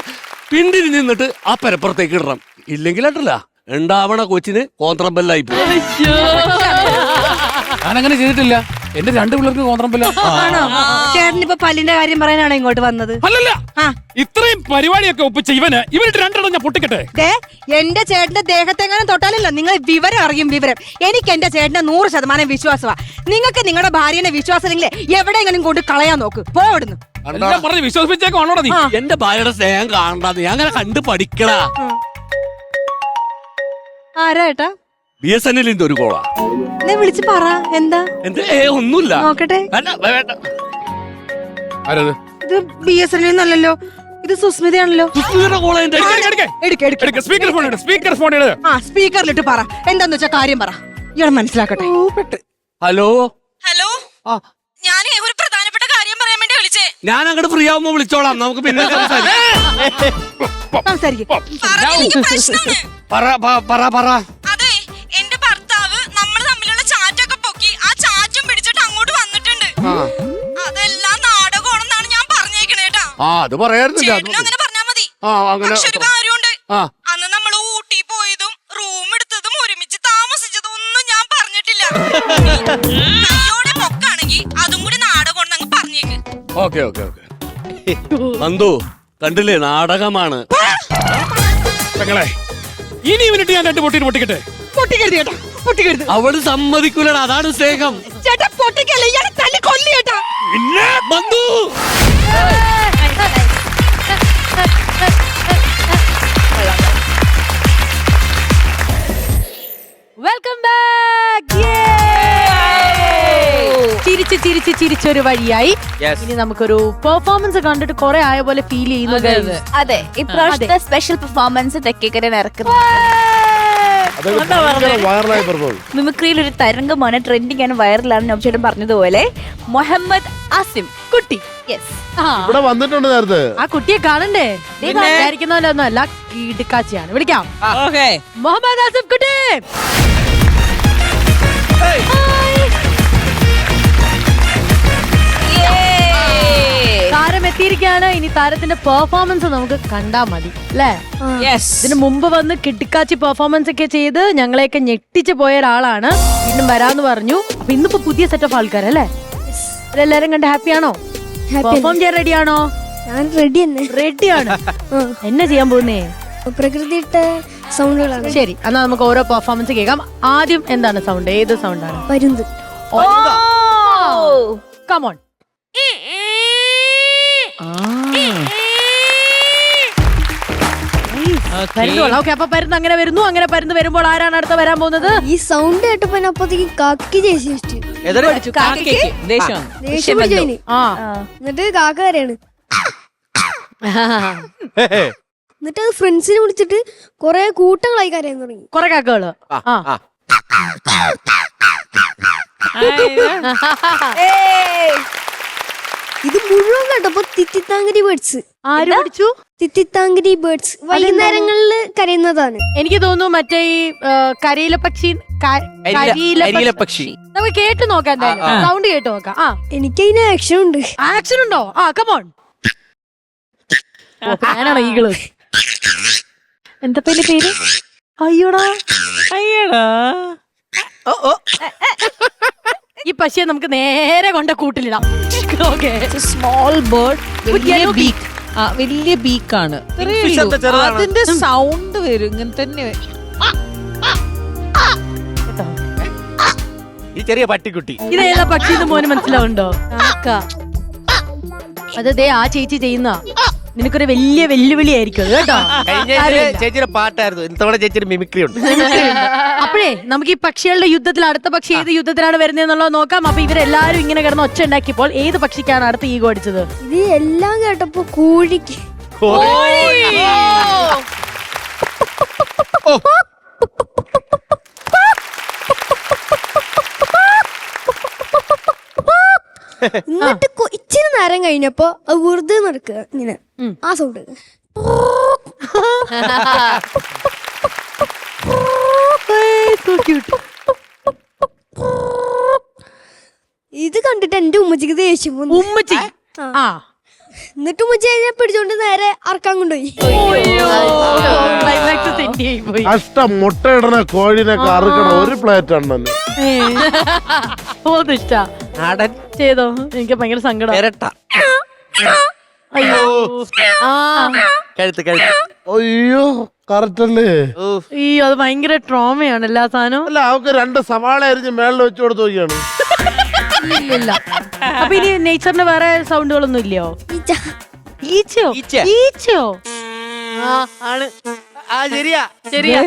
Speaker 7: പിണ്ടിരി നിന്നിട്ട് ആ പെരപ്പുറത്തേക്ക് ഇടണം. ഇല്ലെങ്കിൽ അട്ടല്ല ഉണ്ടാവണ കൊച്ചിന് കോന്ത്രമ്പല്ലായി പോകും.
Speaker 8: ഞാനങ്ങനെ ചെയ്തിട്ടില്ല. എന്റെ 2 പിള്ളേർക്ക് കോന്ത്രമ്പല്ല.
Speaker 5: ചേട്ടനിപ്പോ പല്ലിന്റെ കാര്യം പറയാനാണോ ഇങ്ങോട്ട് വന്നത്?
Speaker 8: അല്ലല്ല, ഇത്രയും പരിപാടിയൊക്കെ ഒപ്പിച്ച ഇവനിട്ട് 2 ഞാൻ പൊട്ടിക്കട്ടെ.
Speaker 5: എന്റെ ചേട്ടന്റെ ദേഹത്തെങ്ങാനും തൊട്ടാലല്ലോ നിങ്ങൾ വിവരം അറിയും. വിവരം എനിക്ക് എന്റെ ചേട്ടന്റെ 100% വിശ്വാസമാ. നിങ്ങൾക്ക് നിങ്ങളുടെ ഭാര്യനെ വിശ്വാസമില്ലേ എവിടെയെങ്കിലും കൊണ്ട് കളയാൻ നോക്ക്. പോടുന്നു
Speaker 8: പറഞ്ഞ് വിശ്വസിപ്പിച്ചേക്കാണോടാ നീ?
Speaker 7: എന്റെ ഭാര്യയുടെ സ്നേഹം കാണണ്ടാ, നീ അങ്ങനെ കണ്ടു പഠിക്കടാ.
Speaker 5: ആരാ ഏട്ടാ?
Speaker 7: BSNL ഒരു കോളാ.
Speaker 5: വിളിച്ച് പറ. എന്താ?
Speaker 7: ഒന്നുമില്ല.
Speaker 5: നോക്കട്ടെ.
Speaker 8: ആരത്?
Speaker 5: ഇത് BSNL എന്നല്ലല്ലോ. ഇത് സുസ്മിതയാണല്ലോ.
Speaker 8: സ്പീക്കർ ഫോൺ ഇട്, സ്പീക്കർ ഫോൺ ഇട്.
Speaker 5: ആ സ്പീക്കറിലിട്ട് പറ, എന്താന്ന് വെച്ചാ കാര്യം പറ, ഇയാൾ മനസ്സിലാക്കട്ടെ.
Speaker 7: ഹലോ
Speaker 9: ഹലോ, ഞാനേ ഒരു പ്രധാനപ്പെട്ട കാര്യം പറയാൻ വേണ്ടി വിളിച്ചേ.
Speaker 7: ഞാൻ അങ്ങോട്ട് ഫ്രീ ആവുമ്പോ വിളിച്ചോളാം, നമുക്ക് പിന്നെ
Speaker 5: സംസാരിക്കും.
Speaker 9: പറഞ്ഞില്ലെങ്കിൽ പ്രശ്നമാണ്.
Speaker 7: പറ.
Speaker 9: അതെ, എന്റെ ഭർത്താവ് നമ്മൾ തമ്മിലുള്ള ചാറ്റൊക്കെ പൊക്കി ആ ചാറ്റും പിടിച്ചിട്ട് അങ്ങോട്ട് വന്നിട്ടുണ്ട്. അതെല്ലാം നാടകമാണെന്നാണ് ഞാൻ പറഞ്ഞേക്കണേട്ടാ.
Speaker 7: അത് പറയാറുന്നില്ല.
Speaker 9: ചേട്ടനും അങ്ങനെ പറഞ്ഞാ മതി. പക്ഷെ ഒരു കാര്യമുണ്ട്, അന്ന് നമ്മൾ ഊട്ടി പോയതും റൂം എടുത്തതും ഒരുമിച്ച് താമസിച്ചതും ഒന്നും ഞാൻ പറഞ്ഞിട്ടില്ല. കയ്യോടെ പൊക്കാണെങ്കിൽ അതും കൂടി നാടകമാണെന്ന് അങ്ങ് പറഞ്ഞേക്ക്.
Speaker 7: ഓക്കെ നന്ദു, കണ്ടില്ലേ, നാടകമാണ്.
Speaker 8: ഇനി ഇവനിട്ട് ഞാൻ 2 പൊട്ടിട്ട് പൊട്ടിക്കട്ടെ.
Speaker 5: പൊട്ടിക്കരുത് ചേട്ടാ, പൊട്ടിക്കരുത്.
Speaker 7: അവള് സമ്മതിക്കൂലടാ, അതാണ് സ്നേഹം.
Speaker 5: ചേട്ടാ പൊട്ടിക്കല്ലേ, ഇയാളെ തല്ലി കൊല്ലി ചേട്ടാ.
Speaker 7: പിന്നെ നന്ദു
Speaker 1: വെൽക്കം ബാക്ക്. ചിരിച്ചൊരു വഴിയായി. ഇനി നമുക്കൊരു പെർഫോമൻസ് കണ്ടിട്ട് കുറെ ആയ പോലെ ഫീൽ ചെയ്യുന്നു.
Speaker 9: അതെ, ഇപ്രാവശ്യത്തെ സ്പെഷ്യൽ പെർഫോമൻസ് തെക്കേക്കരൻ ഇറക്കുന്നത് മിമിക്രിയിൽ ഒരു തരംഗമാണ്, ട്രെൻഡിങ് ആണ്, വൈറലാണ്. നോബ്ചേട്ടൻ പറഞ്ഞതുപോലെ മുഹമ്മദ് ആസിം കുട്ടി.
Speaker 2: ഇവിടെ വന്നിട്ടുണ്ട് നേരത്തെ.
Speaker 1: ആ കുട്ടിയെ കാണണ്ടേ? വിചാരിക്കുന്നവരൊന്നും അല്ല, കിടുക്കാച്ചിയാണ്. വിളിക്കാം. മുഹമ്മദ് ആസിം കുട്ടി. താരം എത്തിയിരിക്കുകയാണ്. ഇനി താരത്തിന്റെ പെർഫോമൻസ് നമുക്ക് കണ്ടാ മതി അല്ലേ? ഇതിന് മുമ്പ് വന്ന് കിട്ടിക്കാച്ചി പെർഫോമൻസ് ഒക്കെ ചെയ്ത് ഞങ്ങളെയൊക്കെ ഞെട്ടിച്ച് പോയ ഒരാളാണ്. വീണ്ടും വരാന്ന് പറഞ്ഞു. അപ്പൊ ഇന്നിപ്പോ പുതിയ സെറ്റ് ഓഫ് ആൾക്കാരല്ലേ? എല്ലാരും കണ്ട് ഹാപ്പിയാണോ? പെർഫോം ചെയ്യാൻ റെഡിയാണോ?
Speaker 10: ഞാൻ റെഡി തന്നെ.
Speaker 1: റെഡിയാണ്. എന്നാ ചെയ്യാൻ പോകുന്നേ?
Speaker 10: പ്രകൃതിയുടെ സൗണ്ടുകളാണ്.
Speaker 1: ശരി, എന്നാ നമുക്ക് ഓരോ പെർഫോമൻസ് കേൾക്കാം. ആദ്യം എന്താണ് സൗണ്ട്? ഏത് സൗണ്ടാണ്?
Speaker 10: പരുന്ത്.
Speaker 1: കമോൺ. അപ്പൊ പരുന്ന് അങ്ങനെ വരുന്നു. അങ്ങനെ പരുന്ന് വരുമ്പോൾ ആരാണ് അടുത്ത വരാൻ പോകുന്നത്?
Speaker 10: ഈ സൗണ്ട് കേട്ടപ്പോ അപ്പത്തേക്ക് കാക്കി ദേഷ്യം. എന്നിട്ട് കാക്ക വരെയാണ്. എന്നിട്ട് അത് ഫ്രണ്ട്സിനെ വിളിച്ചിട്ട് കൊറേ കൂട്ടങ്ങളായി കരയാൻ തുടങ്ങി.
Speaker 1: കൊറേ കാക്കകള്.
Speaker 10: ഇത് മുഴുവൻ കേട്ടപ്പോ തിത്തിത്താങ്കരി ബേർഡ്സ്.
Speaker 1: ആര് പഠിച്ചു?
Speaker 10: തിത്തിത്താങ്കരി ബേർഡ്സ് വൈകുന്നേരങ്ങളിൽ കരയുന്നതാണ്.
Speaker 1: എനിക്ക് തോന്നുന്നു മറ്റേ ഈ കരയില പക്ഷി. നമുക്ക് കേട്ട് നോക്കാം, സൗണ്ട് കേട്ട് നോക്കാം.
Speaker 10: എനിക്കതിന് ആക്ഷൻ ഉണ്ട്.
Speaker 1: ആക്ഷൻ ഉണ്ടോ? കമോൺ. ഞാനാണോ ഈകള്? എന്താ പേര്? അയ്യോടാ. ഈ പക്ഷിയെ നമുക്ക് നേരെ കൊണ്ട് കൂട്ടിലിടാം.
Speaker 3: സ്മോൾ ബേർഡ്, വലിയ ബീക്കാണ്. അതിന്റെ സൗണ്ട് വരും ഇങ്ങനെ തന്നെ.
Speaker 4: ഈ ചെറിയ പട്ടിക്കുട്ടി
Speaker 1: ഇതേതാ പക്ഷി എന്ന് മോന് മനസ്സിലാവുണ്ടോ? അത് ദേ ആ ചേച്ചി ചെയ്യുന്ന. നിനക്കൊരു വലിയ വെല്ലുവിളി ആയിരിക്കും കേട്ടോ.
Speaker 4: ചേച്ചിയുടെ പാട്ടായിരുന്നു, ഇത്തവണ ചേച്ചിയുടെ മിമിക്രി ഉണ്ട്.
Speaker 1: അപ്പോഴേ നമുക്ക് ഈ പക്ഷികളുടെ യുദ്ധത്തിൽ അടുത്ത പക്ഷി ഏത് യുദ്ധത്തിലാണ് വരുന്നതെന്നുള്ളത് നോക്കാം. അപ്പൊ ഇവരെല്ലാരും ഇങ്ങനെ കിടന്ന് ഒച്ച ഉണ്ടാക്കിയപ്പോൾ ഏത് പക്ഷിക്കാണ് അടുത്ത ഈഗോ അടിച്ചത്?
Speaker 10: ഇത് എല്ലാം കേട്ടപ്പോ കോഴിക്ക്. എന്നിട്ട് ഇച്ചിരി നേരം കഴിഞ്ഞപ്പോ അത് വെറുതെ നടക്കുക ഇങ്ങനെ. ആ സൗണ്ട് ഇത് കണ്ടിട്ട് എന്റെ ഉമ്മച്ചിക്ക് ദേഷ്യം വന്നു.
Speaker 1: ഉമ്മച്ചി
Speaker 10: എന്നിട്ട് ഉമ്മച്ചി അതിനെ പിടിച്ചോണ്ട് നേരെ അറക്കാൻ കൊണ്ടുപോയി.
Speaker 2: കഷ്ടം, മുട്ടയിടണ കോഴിനൊക്കെ അറുക്കണ ഒരു പ്ലേറ്റ് ഉണ്ടെന്ന്.
Speaker 1: ഇഷ്ടാ ചെയ്തോ? എനിക്ക് ഭയങ്കര സങ്കടം. അയ്യോ
Speaker 2: അയ്യോ കറക്റ്റ് അല്ലേ?
Speaker 1: അയ്യോ അത് ഭയങ്കര ട്രോമയാണ് എല്ലാ സാധനവും.
Speaker 2: അല്ല, അവക്ക് 2 സവാള അരിഞ്ഞ് മേളിൽ വെച്ച് കൊടുത്ത് നോക്കിയാണ്.
Speaker 1: ഇല്ല. അപ്പൊ ഇനി നേച്ചറിന്റെ വേറെ സൗണ്ടുകളൊന്നും ഇല്ലയോ? ഈച്ചയോ? ഈച്ചയോ?
Speaker 4: ആണ്. ശരിയാ.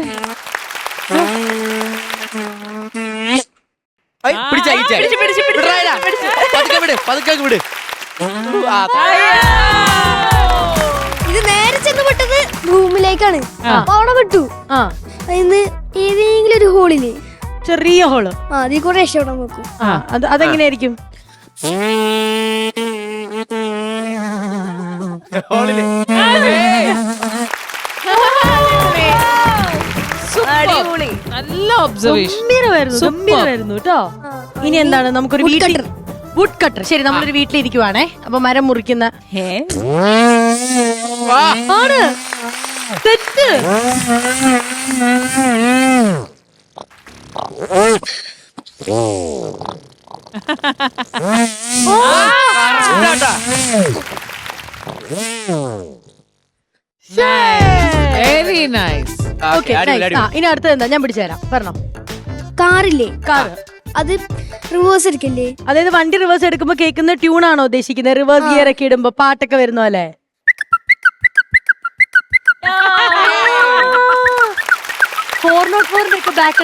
Speaker 10: ഇത് വിട്ടത് റൂമിലേക്കാണ്. അപ്പൊ അവിടെ വിട്ടു. അതിന്ന് ഏതെങ്കിലും ഒരു ഹോളില്,
Speaker 1: ചെറിയ ഹോള്,
Speaker 10: അതിൽ കൂടെ രക്ഷപ്പെടാൻ നോക്കും.
Speaker 1: അതെങ്ങനെയായിരിക്കും?
Speaker 3: നല്ല ഒബ്സർവേഷൻ.
Speaker 1: ഗംഭീരമായിരുന്നു കേട്ടോ. ഇനി എന്താണ്, നമുക്കൊരു വുഡ് കട്ടർ. ശരി, നമ്മളൊരു വീട്ടിലിരിക്കുവാണേ. അപ്പൊ മരം മുറിക്കുന്ന ആണ് തെറ്റ്.
Speaker 3: Very nice.
Speaker 1: ഓക്കെ, ഇനി അടുത്തത് എന്താ, ഞാൻ പിടിച്ചു തരാം. പറഞ്ഞോ.
Speaker 10: കാറില്ലേ,
Speaker 1: കാറ്.
Speaker 10: അത് റിവേഴ്സ് എടുക്കല്ലേ?
Speaker 1: അതായത് വണ്ടി റിവേഴ്സ് എടുക്കുമ്പോ കേൾക്കുന്ന ട്യൂൺ ആണോ ഉദ്ദേശിക്കുന്നത്? റിവേഴ്സ് ഗിയർ ഒക്കെ ഇടുമ്പോ പാട്ടൊക്കെ വരുന്ന പോലെ. 404 ഒക്കെ ബാക്ക്.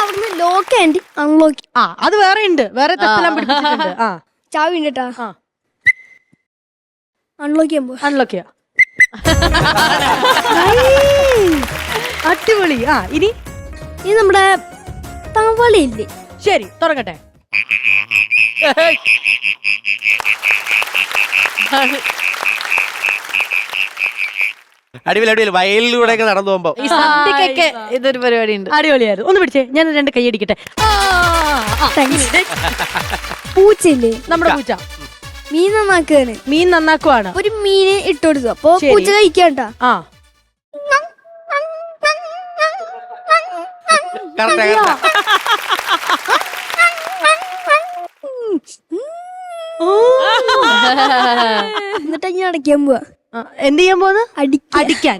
Speaker 10: അവിടുന്ന് ലോക്ക് ആൻഡ് അൺലോക്ക്.
Speaker 1: അത് വേറെ ഉണ്ട്, വേറെ തെറ്റെല്ലാം പിടിപ്പിച്ചിട്ടുണ്ട്.
Speaker 10: ചാവി ഉണ്ട് കേട്ടാ. അൺലോക്ക് ചെയ്യുമ്പോ
Speaker 1: അൺലോക്ക് ചെയ്യാം. അടിപൊളി. ഇനി
Speaker 10: നമ്മുടെ തവളയില്ലേ?
Speaker 1: ശരി, തുടങ്ങട്ടെ.
Speaker 4: അടിപൊളി അടിപൊളി. വയലിലൂടെ ഒക്കെ നടന്നു പോകുമ്പോ
Speaker 1: ഈ സദ്യക്കൊക്കെ ഇതൊരു പരിപാടി ഉണ്ട്. അടിപൊളിയായിരുന്നു. ഒന്ന് പിടിച്ചേ, ഞാൻ 2 കൈ അടിക്കട്ടെ.
Speaker 10: പൂച്ചയില്ലേ,
Speaker 1: നമ്മുടെ പൂച്ച
Speaker 10: മീൻ നന്നാക്കാണ്.
Speaker 1: മീൻ നന്നാക്കുവാണ്.
Speaker 10: ഒരു മീന് ഇട്ട് കൊടുത്തു. അപ്പൊ പൂച്ച കഴിക്കാണ്ടാ. എന്നിട്ട് ഞാൻ അടയ്ക്കാൻ പോവാ.
Speaker 1: എന്ത് ചെയ്യാൻ പോന്ന്? അടിക്കാൻ.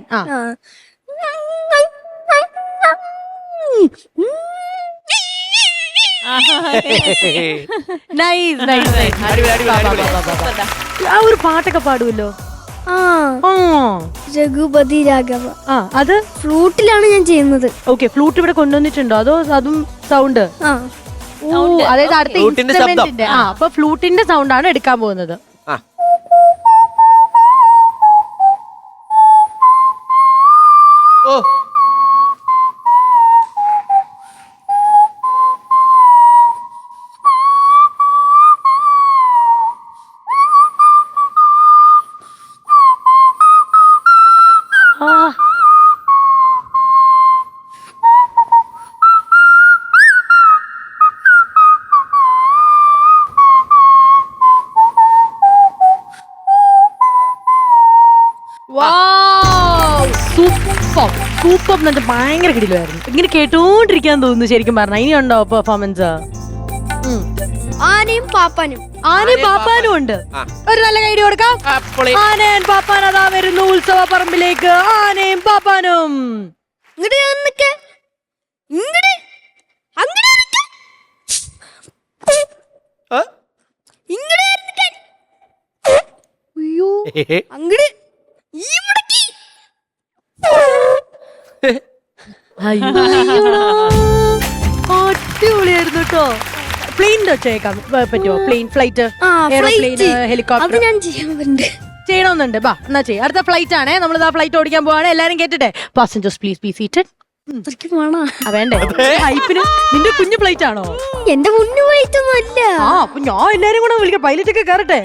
Speaker 1: ആ ഒരു പാട്ടൊക്കെ പാടുമല്ലോ.
Speaker 10: രഘുപതി രാഘവ.
Speaker 1: അത്
Speaker 10: ഫ്ലൂട്ടിലാണ് ഞാൻ ചെയ്യുന്നത്.
Speaker 1: ഓക്കെ, ഫ്ലൂട്ട് ഇവിടെ കൊണ്ടുവന്നിട്ടുണ്ടോ? അതോ അതും സൗണ്ട്? അതായത് അടുത്ത ഇൻസ്ട്രുമെന്റിന്റെ. അപ്പൊ ഫ്ലൂട്ടിന്റെ സൗണ്ട് ആണ് എടുക്കാൻ പോകുന്നത്. സൂപ്പർ എന്നിട്ട് ഭയങ്കര കിടിലായിരുന്നു. ഇങ്ങനെ കേട്ടോണ്ടിരിക്കാൻ തോന്നുന്നു ശരിക്കും പറഞ്ഞ. ഇനിയുണ്ടോ പെർഫോമൻസ്?
Speaker 10: ആനയും പാപ്പാനും.
Speaker 1: ആനയും പാപ്പാനും ഉണ്ട്. ഒരു നല്ല ഐഡിയ കൊടുക്കാം. ആനയും പാപ്പാൻ അതാ വരുന്നു ഉത്സവ പറമ്പിലേക്ക്. ആനയും പാപ്പാനും. അടിപൊളിയായിരുന്നു കേട്ടോ. പ്ലെയിൻ വെച്ചേക്കാം പറ്റുമോ? പ്ലെയിൻ, ഫ്ലൈറ്റ്, എയർപ്ലെയിൻ, ഹെലികോപ്റ്റർ ചെയ്യണമെന്നുണ്ട്. ബാ എന്നാ ചെയ്യും. അടുത്ത ഫ്ലൈറ്റ് ആണേ. നമ്മൾ ആ ഫ്ലൈറ്റ് ഓടിക്കാൻ പോവാണ്. എല്ലാരും കേട്ടിട്ടെ. Passengers please be seated. വേണ്ടേ ഹൈപ്പിന്? നിന്റെ കുഞ്ഞു ഫ്ലൈറ്റ് ആണോ?
Speaker 10: എന്റെ കുഞ്ഞു ഫ്ലൈറ്റ് ഒന്നും അല്ല.
Speaker 1: അപ്പൊ ഞാൻ എല്ലാരും കൂടെ വിളിക്കാം. പൈലറ്റ് ഒക്കെ കയറട്ടെ.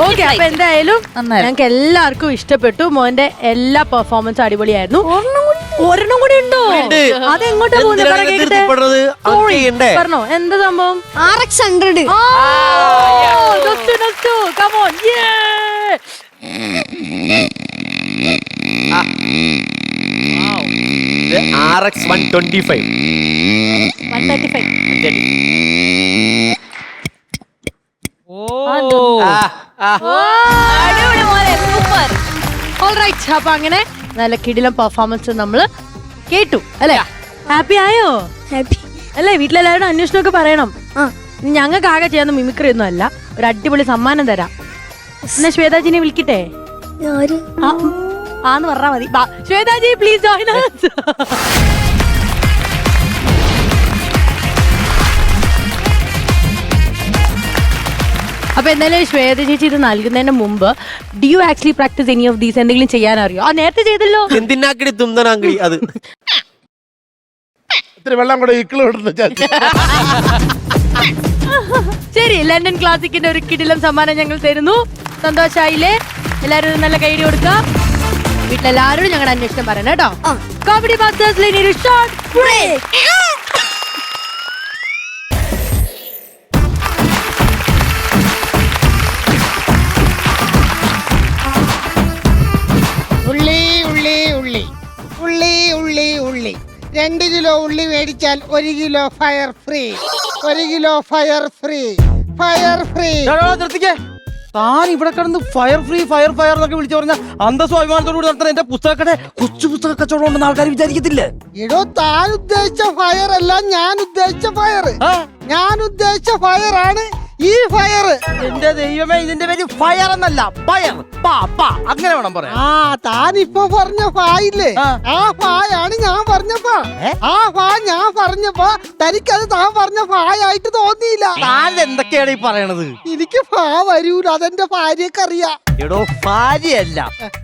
Speaker 1: ഓക്കെ, അപ്പൊ എന്തായാലും ഞങ്ങൾക്ക് എല്ലാവർക്കും ഇഷ്ടപ്പെട്ടു. മോന്റെ എല്ലാ പെർഫോമൻസും അടിപൊളിയായിരുന്നു. ഒരെണ്ണം കൂടി ഉണ്ടോ? അതെങ്ങോട്ടാ പോകുന്നത്? പറഞ്ഞോ, എന്താ സംഭവം?
Speaker 10: RX-100.
Speaker 4: RX-125.
Speaker 1: അപ്പൊ അങ്ങനെ നല്ല കിടിലം പെർഫോമൻസ് നമ്മള് കേട്ടു അല്ലെ? ഹാപ്പി ആയോ?
Speaker 10: ഹാപ്പി
Speaker 1: അല്ലേ? വീട്ടിലെല്ലാവരും അന്വേഷണമൊക്കെ പറയണം. ഞങ്ങൾക്ക് ആകെ ചെയ്യാൻ മിമിക്രി ഒന്നും അല്ല. ഒരു അടിപൊളി സമ്മാനം തരാം. എന്നാ ശ്വേതാജിനെ വിളിക്കട്ടെ? ആന്ന് പറഞ്ഞാ മതി. ശ്വേതാജി പ്ലീസ് ജോയിൻ us. അപ്പൊ എന്തായാലും ശ്വേത ചേച്ചി ഇത് നൽകുന്നതിന് മുമ്പ് do you actually practice any of these? എന്തെങ്കിലും ചെയ്യാൻ അറിയോ? നേരത്തെ ചെയ്തല്ലോ.
Speaker 4: എന്തിനാക്കടി തുന്തനാങ്കടി അത്
Speaker 2: ഇത്തിരി വെള്ളം കൂടെ ഇക്കിള് വിടുന്നു ചാച്ചി.
Speaker 1: ശരി, ലണ്ടൻ ക്ലാസിക്കിന്റെ ഒരു കിടിലം സമ്മാനം ഞങ്ങൾ തരുന്നു. സന്തോഷായില്ലേ? എല്ലാവരും നല്ല കൈയ്യടി കൊടുക്കുക. വീട്ടിലെല്ലാവരോടും ഞങ്ങളുടെ അന്വേഷണം പറയണം കേട്ടോ. കോമഡി മാസ്റ്റേഴ്സിൽ ഇനി ഒരു ഷോർട്ട് ബ്രേക്ക്.
Speaker 11: ഉള്ളി ഉള്ളി ഉള്ളി ഉള്ളി ഉള്ളി ഉള്ളി 2 കിലോ ഉള്ളി മേടിച്ചാൽ 1 kilo fire free. 1 kilo fire free. Fire free.
Speaker 4: നിർത്തിക്കേ. താൻ ഇവിടെ കിടന്ന് ഫയർ ഫ്രീ ഫയർ ഫയർ എന്നൊക്കെ വിളിച്ചു പറഞ്ഞ അന്തസ്സും അഭിമാനത്തോടുകൂടി നടത്തുന്ന എന്റെ പുസ്തകക്കടെ കൊച്ചു പുസ്തക കച്ചവടം ഉണ്ടെന്ന് ആൾക്കാർ വിചാരിക്കത്തില്ലേ?
Speaker 11: എടോ, താൻ ഉദ്ദേശിച്ച ഫയർ അല്ല ഞാൻ ഉദ്ദേശിച്ച ഫയർ. ഞാൻ ഉദ്ദേശിച്ച ഫയർ ആണ് ഈ ഫയർ.
Speaker 4: എന്റെ ദൈവമേ, ഇതിന്റെ പേര് ഫയർ എന്നല്ല, ഫയർ. അങ്ങനെ വേണം പറയാൻ.
Speaker 11: താൻ ഇപ്പൊ പറഞ്ഞ ഫായില്ലേ, ആ ഫായാണ് ഞാൻ പറഞ്ഞ ഫാ. ആ ഫാ ഞാൻ പറഞ്ഞപ്പോ തനിക്കത് താൻ പറഞ്ഞ ഫായായിട്ട് തോന്നിയില്ല.
Speaker 4: താൻ എന്തൊക്കെയാണ് ഈ പറയണത്?
Speaker 11: എനിക്ക് ഫാ വരൂല, അതെന്റെ ഭാര്യക്ക് അറിയാം.
Speaker 4: എടോ, ഭാര്യയല്ല,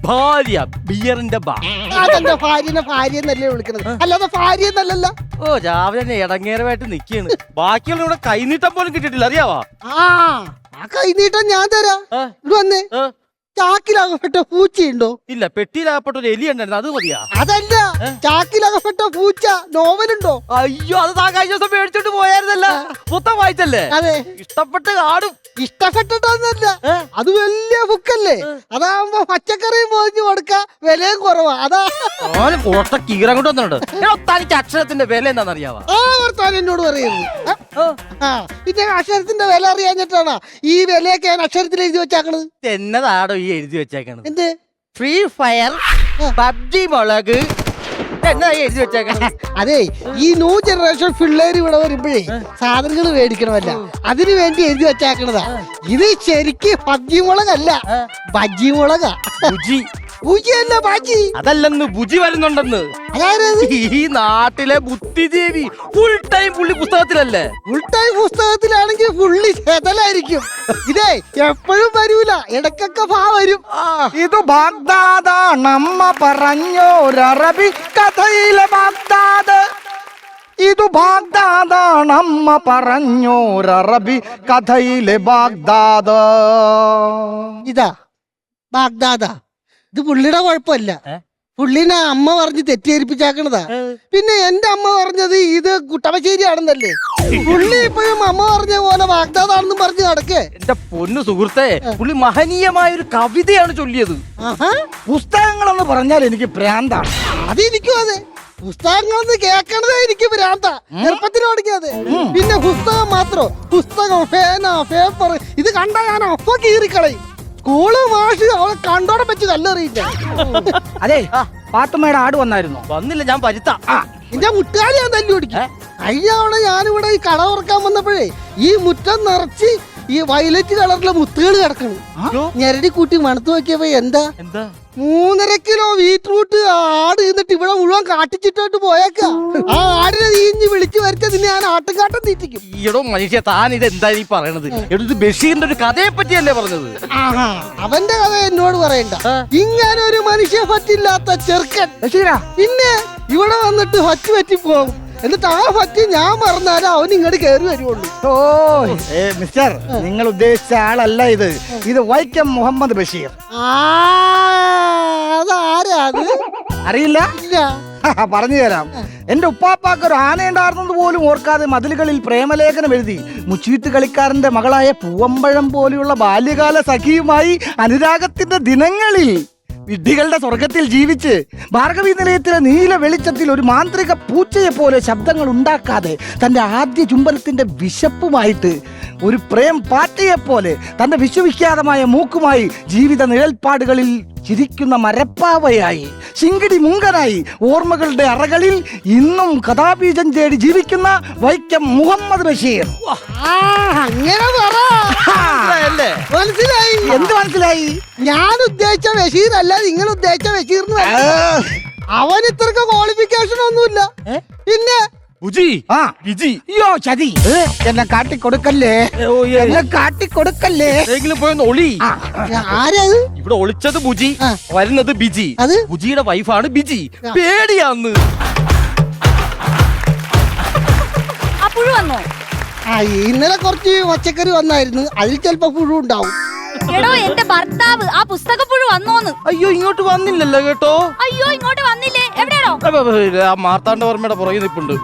Speaker 4: ഭാര്യ. ബിയറിന്റെ ബാ.
Speaker 11: അതെന്റെ ഭാര്യനെ ഭാര്യ എന്നല്ലേ വിളിക്കണത്, അല്ലാതെ ഭാര്യ എന്നല്ലല്ലോ.
Speaker 4: ഓ, രാവിലെ തന്നെ ഇടങ്ങേരമായിട്ട് നിക്കാണ്. ബാക്കിയുള്ള ഇവിടെ കൈനീട്ടം പോലും കിട്ടിയിട്ടില്ല, അറിയാവാ?
Speaker 11: ആ കൈനീട്ടം ഞാൻ തരാം. ഇവിടെ വന്നേ. ചാക്കിലകപ്പെട്ട പൂച്ചയുണ്ടോ?
Speaker 4: ഇല്ല, പെട്ടിയിലാകപ്പെട്ട ഒരു എലി ഉണ്ടായിരുന്നു, അത് മതിയാ?
Speaker 11: അതല്ല, ചാക്കിലകപ്പെട്ട പൂച്ച നോവലുണ്ടോ?
Speaker 4: അയ്യോ, അത് താ കഴിഞ്ഞ ദിവസം മേടിച്ചോണ്ട് പോയായിരുന്നല്ല. മൊത്തം വായിച്ചല്ലേ?
Speaker 11: അതെ.
Speaker 4: ഇഷ്ടപ്പെട്ട് കാണും.
Speaker 11: ഇഷ്ടപ്പെട്ടിട്ടൊന്നല്ല, അത് വലിയ ബുക്കല്ലേ. അതാവുമ്പോ പച്ചക്കറിയും പോഞ്ഞു കൊടുക്ക, വിലയും കുറവാ. അതാ
Speaker 4: കീറം കൊണ്ട് വന്നിട്ടുണ്ട്. തനിക്ക് അക്ഷരത്തിന്റെ വില എന്താണെന്നറിയാവാ?
Speaker 11: വർത്താൻ എന്നോട് പറയുന്നത്. പിന്നെ അക്ഷരത്തിന്റെ വില അറിയാഞ്ഞിട്ടാണ് ഈ വിലയൊക്കെ ഞാൻ അക്ഷരത്തിൽ എഴുതി വെച്ചാക്കണത്.
Speaker 4: എന്നതാടോ ഈ എഴുതി വെച്ചേക്കണത്?
Speaker 11: എന്ത്?
Speaker 4: ഫ്രീ ഫയർ, പബ്ജി മുളക്, എന്നാ എഴുതി വെച്ചേക്കണത്?
Speaker 11: അതെ, ഈ ന്യൂ ജനറേഷൻ പിള്ളേര് ഇവിടെ വരുമ്പോഴേ സാധനങ്ങൾ മേടിക്കണമല്ല, അതിനു വേണ്ടി എഴുതി വെച്ചാക്കണതാ. ഇത് ശരിക്ക് പബ്ജി മുളകല്ല, ബജ്ജി മുളകാ. ബുജിയല്ല, ബാജി.
Speaker 4: അതല്ലെന്ന് ബുജി വരുന്നുണ്ടെന്ന്.
Speaker 11: അതായത്
Speaker 4: ഈ നാട്ടിലെ ബുദ്ധിജീവി ഫുൾ ടൈം പുള്ളി പുസ്തകത്തിലല്ലേ?
Speaker 11: ഫുൾ ടൈം പുസ്തകത്തിലാണെങ്കിൽ പുള്ളി ചെതലായിരിക്കും. ഇതേ എപ്പോഴും വരൂല, ഇടക്കൊക്കെ ഭാ വരും.
Speaker 12: ഇത് ബാഗ്ദാദാണമ്മ പറഞ്ഞോരറബി കഥയിലെ ബാഗ്ദാദ്. ഇത് ബാഗ്ദാദാണമ്മ പറഞ്ഞോരറബി കഥയിലെ ബാഗ്ദാദ്.
Speaker 11: ഇതാ ബാഗ്ദാദാ. ഇത് പുള്ളിയുടെ കുഴപ്പമല്ല, പുള്ളിനെ അമ്മ പറഞ്ഞ് തെറ്റിദ്ധരിപ്പിച്ചാക്കണതാ. പിന്നെ എന്റെ അമ്മ പറഞ്ഞത് ഇത് കുട്ടമശ്ശേരിയാണെന്നല്ലേ. പുള്ളി ഇപ്പോഴും അമ്മ പറഞ്ഞ പോലെ ബാഗ്ദാദാണെന്നും പറഞ്ഞ് നടക്കേ.
Speaker 4: എന്റെ പൊന്നു സുഹൃത്തെ, പുള്ളി മഹനീയമായ ഒരു കവിതയാണ് ചൊല്ലിയത്.
Speaker 12: പുസ്തകങ്ങളെന്ന് പറഞ്ഞാൽ എനിക്ക് ഭ്രാന്താണ്.
Speaker 11: അതെനിക്കും അതെ, പുസ്തകങ്ങളെന്ന് കേൾക്കണതേ എനിക്ക് ഭ്രാന്ത. ചെറുപ്പത്തിൽ തുടങ്ങിയത്. പിന്നെ പുസ്തകം മാത്രം, പുസ്തകം, പേന, പേപ്പർ, ഇത് കണ്ടാ ഞാൻ അപ്പൊ കീറിക്കളയും. സ്കൂള് മാഷ് അവളെ കണ്ടോടെ പറ്റി കല്ലെറിയില്ല.
Speaker 12: അതെ, പാത്തുമ്മയുടെ ആട് വന്നായിരുന്നു?
Speaker 4: വന്നില്ല, ഞാൻ പരുത്താ.
Speaker 11: എന്റെ മുട്ടുകാലി ഞാൻ തല്ലി ഓടിക്കും. കഴിഞ്ഞ തവണ ഞാനിവിടെ ഈ കട തുറക്കാൻ വന്നപ്പോഴേ ഈ മുറ്റം നിറച്ച് ഈ വയലറ്റ് കളറിലെ മുത്തുകൾ കിടക്കണം. ഞെരടി കൂട്ടി മണത്ത് നോക്കിയപ്പോ എന്താ 3.5 കിലോ ബീറ്റ്റൂട്ട് ആട് എന്നിട്ട് ഇവിടെ മുഴുവൻ കാട്ടിച്ചിട്ടോട്ട് പോയേക്കാ. ആ ആടിനെ നീഞ്ഞ് വിളിച്ചു വരുത്ത നിന്നെ ഞാൻ ആട്ടുംകാട്ടം തീറ്റിക്കും.
Speaker 4: ഈടോ മനുഷ്യ, താൻ ഇത് എന്താ ഈ പറയണത്? ഇത് ബഷീറിന്റെ ഒരു കഥയെ പറ്റിയല്ലേ പറഞ്ഞത്?
Speaker 11: അവന്റെ കഥ എന്നോട് പറയണ്ട. ഇങ്ങനെ ഒരു മനുഷ്യ പറ്റില്ലാത്ത ചെറുക്കൻ പിന്നെ ഇവിടെ വന്നിട്ട് ഹറ്റ് പറ്റി പോകും. എന്നിട്ട് ആ പറ്റി ഞാൻ മറന്നാലും അവൻ ഇങ്ങോട്ട് കയറി വരുവുള്ളൂ.
Speaker 12: ഓ മിസ്റ്റർ, നിങ്ങൾ ഉദ്ദേശിച്ച ആളല്ല ഇത്. ഇത് വൈക്കം മുഹമ്മദ് ബഷീർ.
Speaker 11: അതാരാ അത്?
Speaker 12: അറിയില്ല?
Speaker 11: ഇല്ല.
Speaker 12: പറഞ്ഞു തരാം. എന്റെ ഉപ്പാപ്പാക്ക് ഒരു ആനയുണ്ടായിരുന്നത് പോലും ഓർക്കാതെ മതിലുകളിൽ പ്രേമലേഖനം എഴുതി മുച്ചീട്ട് കളിക്കാരന്റെ മകളായ പൂവമ്പഴം പോലെയുള്ള ബാല്യകാല സഖിയുമായി അനുരാഗത്തിന്റെ ദിനങ്ങളിൽ വിഡ്ഢികളുടെ സ്വർഗത്തിൽ ജീവിച്ച് ഭാർഗവി നിലയത്തിലെ നീല വെളിച്ചത്തിൽ ഒരു മാന്ത്രിക പൂച്ചയെ പോലെ ശബ്ദങ്ങൾ ഉണ്ടാക്കാതെ തന്റെ ആദ്യ ചുംബനത്തിന്റെ വിശപ്പുമായിട്ട് ഒരു പ്രേം പാറ്റയെ പോലെ തന്റെ വിശ്വവിഖ്യാതമായ മൂക്കുമായി ജീവിത നിഴൽപ്പാടുകളിൽ ചിരിക്കുന്ന മരപ്പാവയായി ശിങ്കിടി മുങ്കനായി ഓർമ്മകളുടെ അറകളിൽ ഇന്നും കഥാബീജം തേടി ജീവിക്കുന്ന വൈക്കം മുഹമ്മദ് ബഷീർ.
Speaker 11: അങ്ങനെ പറ.
Speaker 12: അല്ലേ?
Speaker 11: മനസ്സിലായി.
Speaker 12: എന്ത് മനസ്സിലായി?
Speaker 11: ഞാൻ ഉദ്ദേശിച്ച ബഷീർ അല്ല നിങ്ങൾ ഉദ്ദേശിച്ച ബഷീർ. അവൻ ഇത്രക്ക് ക്വാളിഫിക്കേഷൻ ഒന്നുമില്ല. പിന്നെ
Speaker 12: ആ വിജി. അയ്യോ ചതി, എന്നെ കാട്ടിക്കൊടുക്കല്ലേ, എന്നെ കാട്ടിക്കൊടുക്കല്ലേ.
Speaker 4: പോയി ഒളി.
Speaker 11: ആരത്?
Speaker 4: ഇവിടെ ഒളിച്ചത് ബുജി, വരുന്നത് ബിജി.
Speaker 11: അത്
Speaker 4: ബുജിയുടെ വൈഫാണ് ബിജി. പേടിയാന്ന്.
Speaker 9: ആ പുഴു വന്നോ?
Speaker 11: ഇന്നലെ കുറച്ച് പച്ചക്കറി വന്നായിരുന്നു, അതിൽ ചിലപ്പോ പുഴു ഉണ്ടാവും.
Speaker 9: എടോ എന്റെ ഭർത്താവ് ആ പുസ്തകപ്പുഴു വന്നോന്ന്.
Speaker 4: അയ്യോ ഇങ്ങോട്ട് വന്നില്ലല്ലോ കേട്ടോ.
Speaker 9: അയ്യോ ഇങ്ങോട്ട് വന്നില്ലേ? എവിടെയാണോ?
Speaker 4: ആ മാർത്താണ്ഡവർമ്മയുടെ പുറകെ നിൽപ്പുണ്ട്.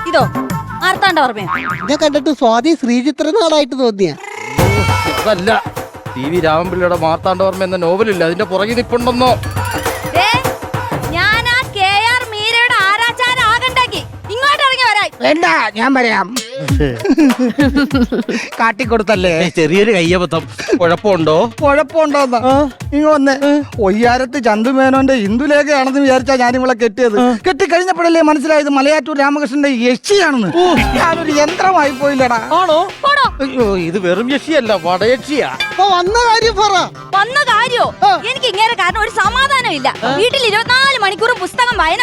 Speaker 9: ഇതോ മാർത്താണ്ഡവർമ്മ?
Speaker 11: ഇന്നെ കണ്ടിട്ട് സ്വാതി ശ്രീചിത്രനാളായിട്ട് തോന്നിയ.
Speaker 4: അതല്ല, TV രാമൻപിള്ളയുടെ മാർത്താണ്ഡവർമ്മ എന്ന നോവലില്ല, അതിന്റെ പുറകെ നിൽപ്പുണ്ടെന്നോ.
Speaker 9: ഞാൻ ആ KR മീരയുടെ ആരാച്ചാരാകണ്ടാക്കി ഇങ്ങോട്ട് ഇറങ്ങി വരാൻ.
Speaker 12: വേണ്ട, ഞാൻ പറയാം. കാട്ടിക്കൊടുത്തല്ലേ.
Speaker 4: ചെറിയൊരു കയ്യബദ്ധം. കുഴപ്പമുണ്ടോ?
Speaker 12: കുഴപ്പമുണ്ടോന്നാ ഇങ്ങ വന്നേ. ഒയ്യാരത്ത് ചന്തുമേനോന്റെ ഇന്ദുലേഖയാണെന്ന് വിചാരിച്ചാ ഞാൻ ഇവളെ കെട്ടിയത്. കെട്ടിക്കഴിഞ്ഞപ്പോഴല്ലേ മനസ്സിലായത് മലയാറ്റൂർ രാമകൃഷ്ണന്റെ യക്ഷിയാണെന്ന്. ഞാനൊരു യന്ത്രമായി പോയില്ലടാ.
Speaker 4: ആണോ? അയ്യോ ഇത് വെറും യക്ഷിയല്ല, വടയക്ഷിയാ.
Speaker 11: വന്ന കാര്യം പറ.
Speaker 9: വന്ന കാര്യോ? എനിക്ക് ഇങ്ങനെ കാരണം ഒരു സമാധാനം ഇല്ല. വീട്ടിൽ 24 മണിക്കൂറും പുസ്തകം വായന.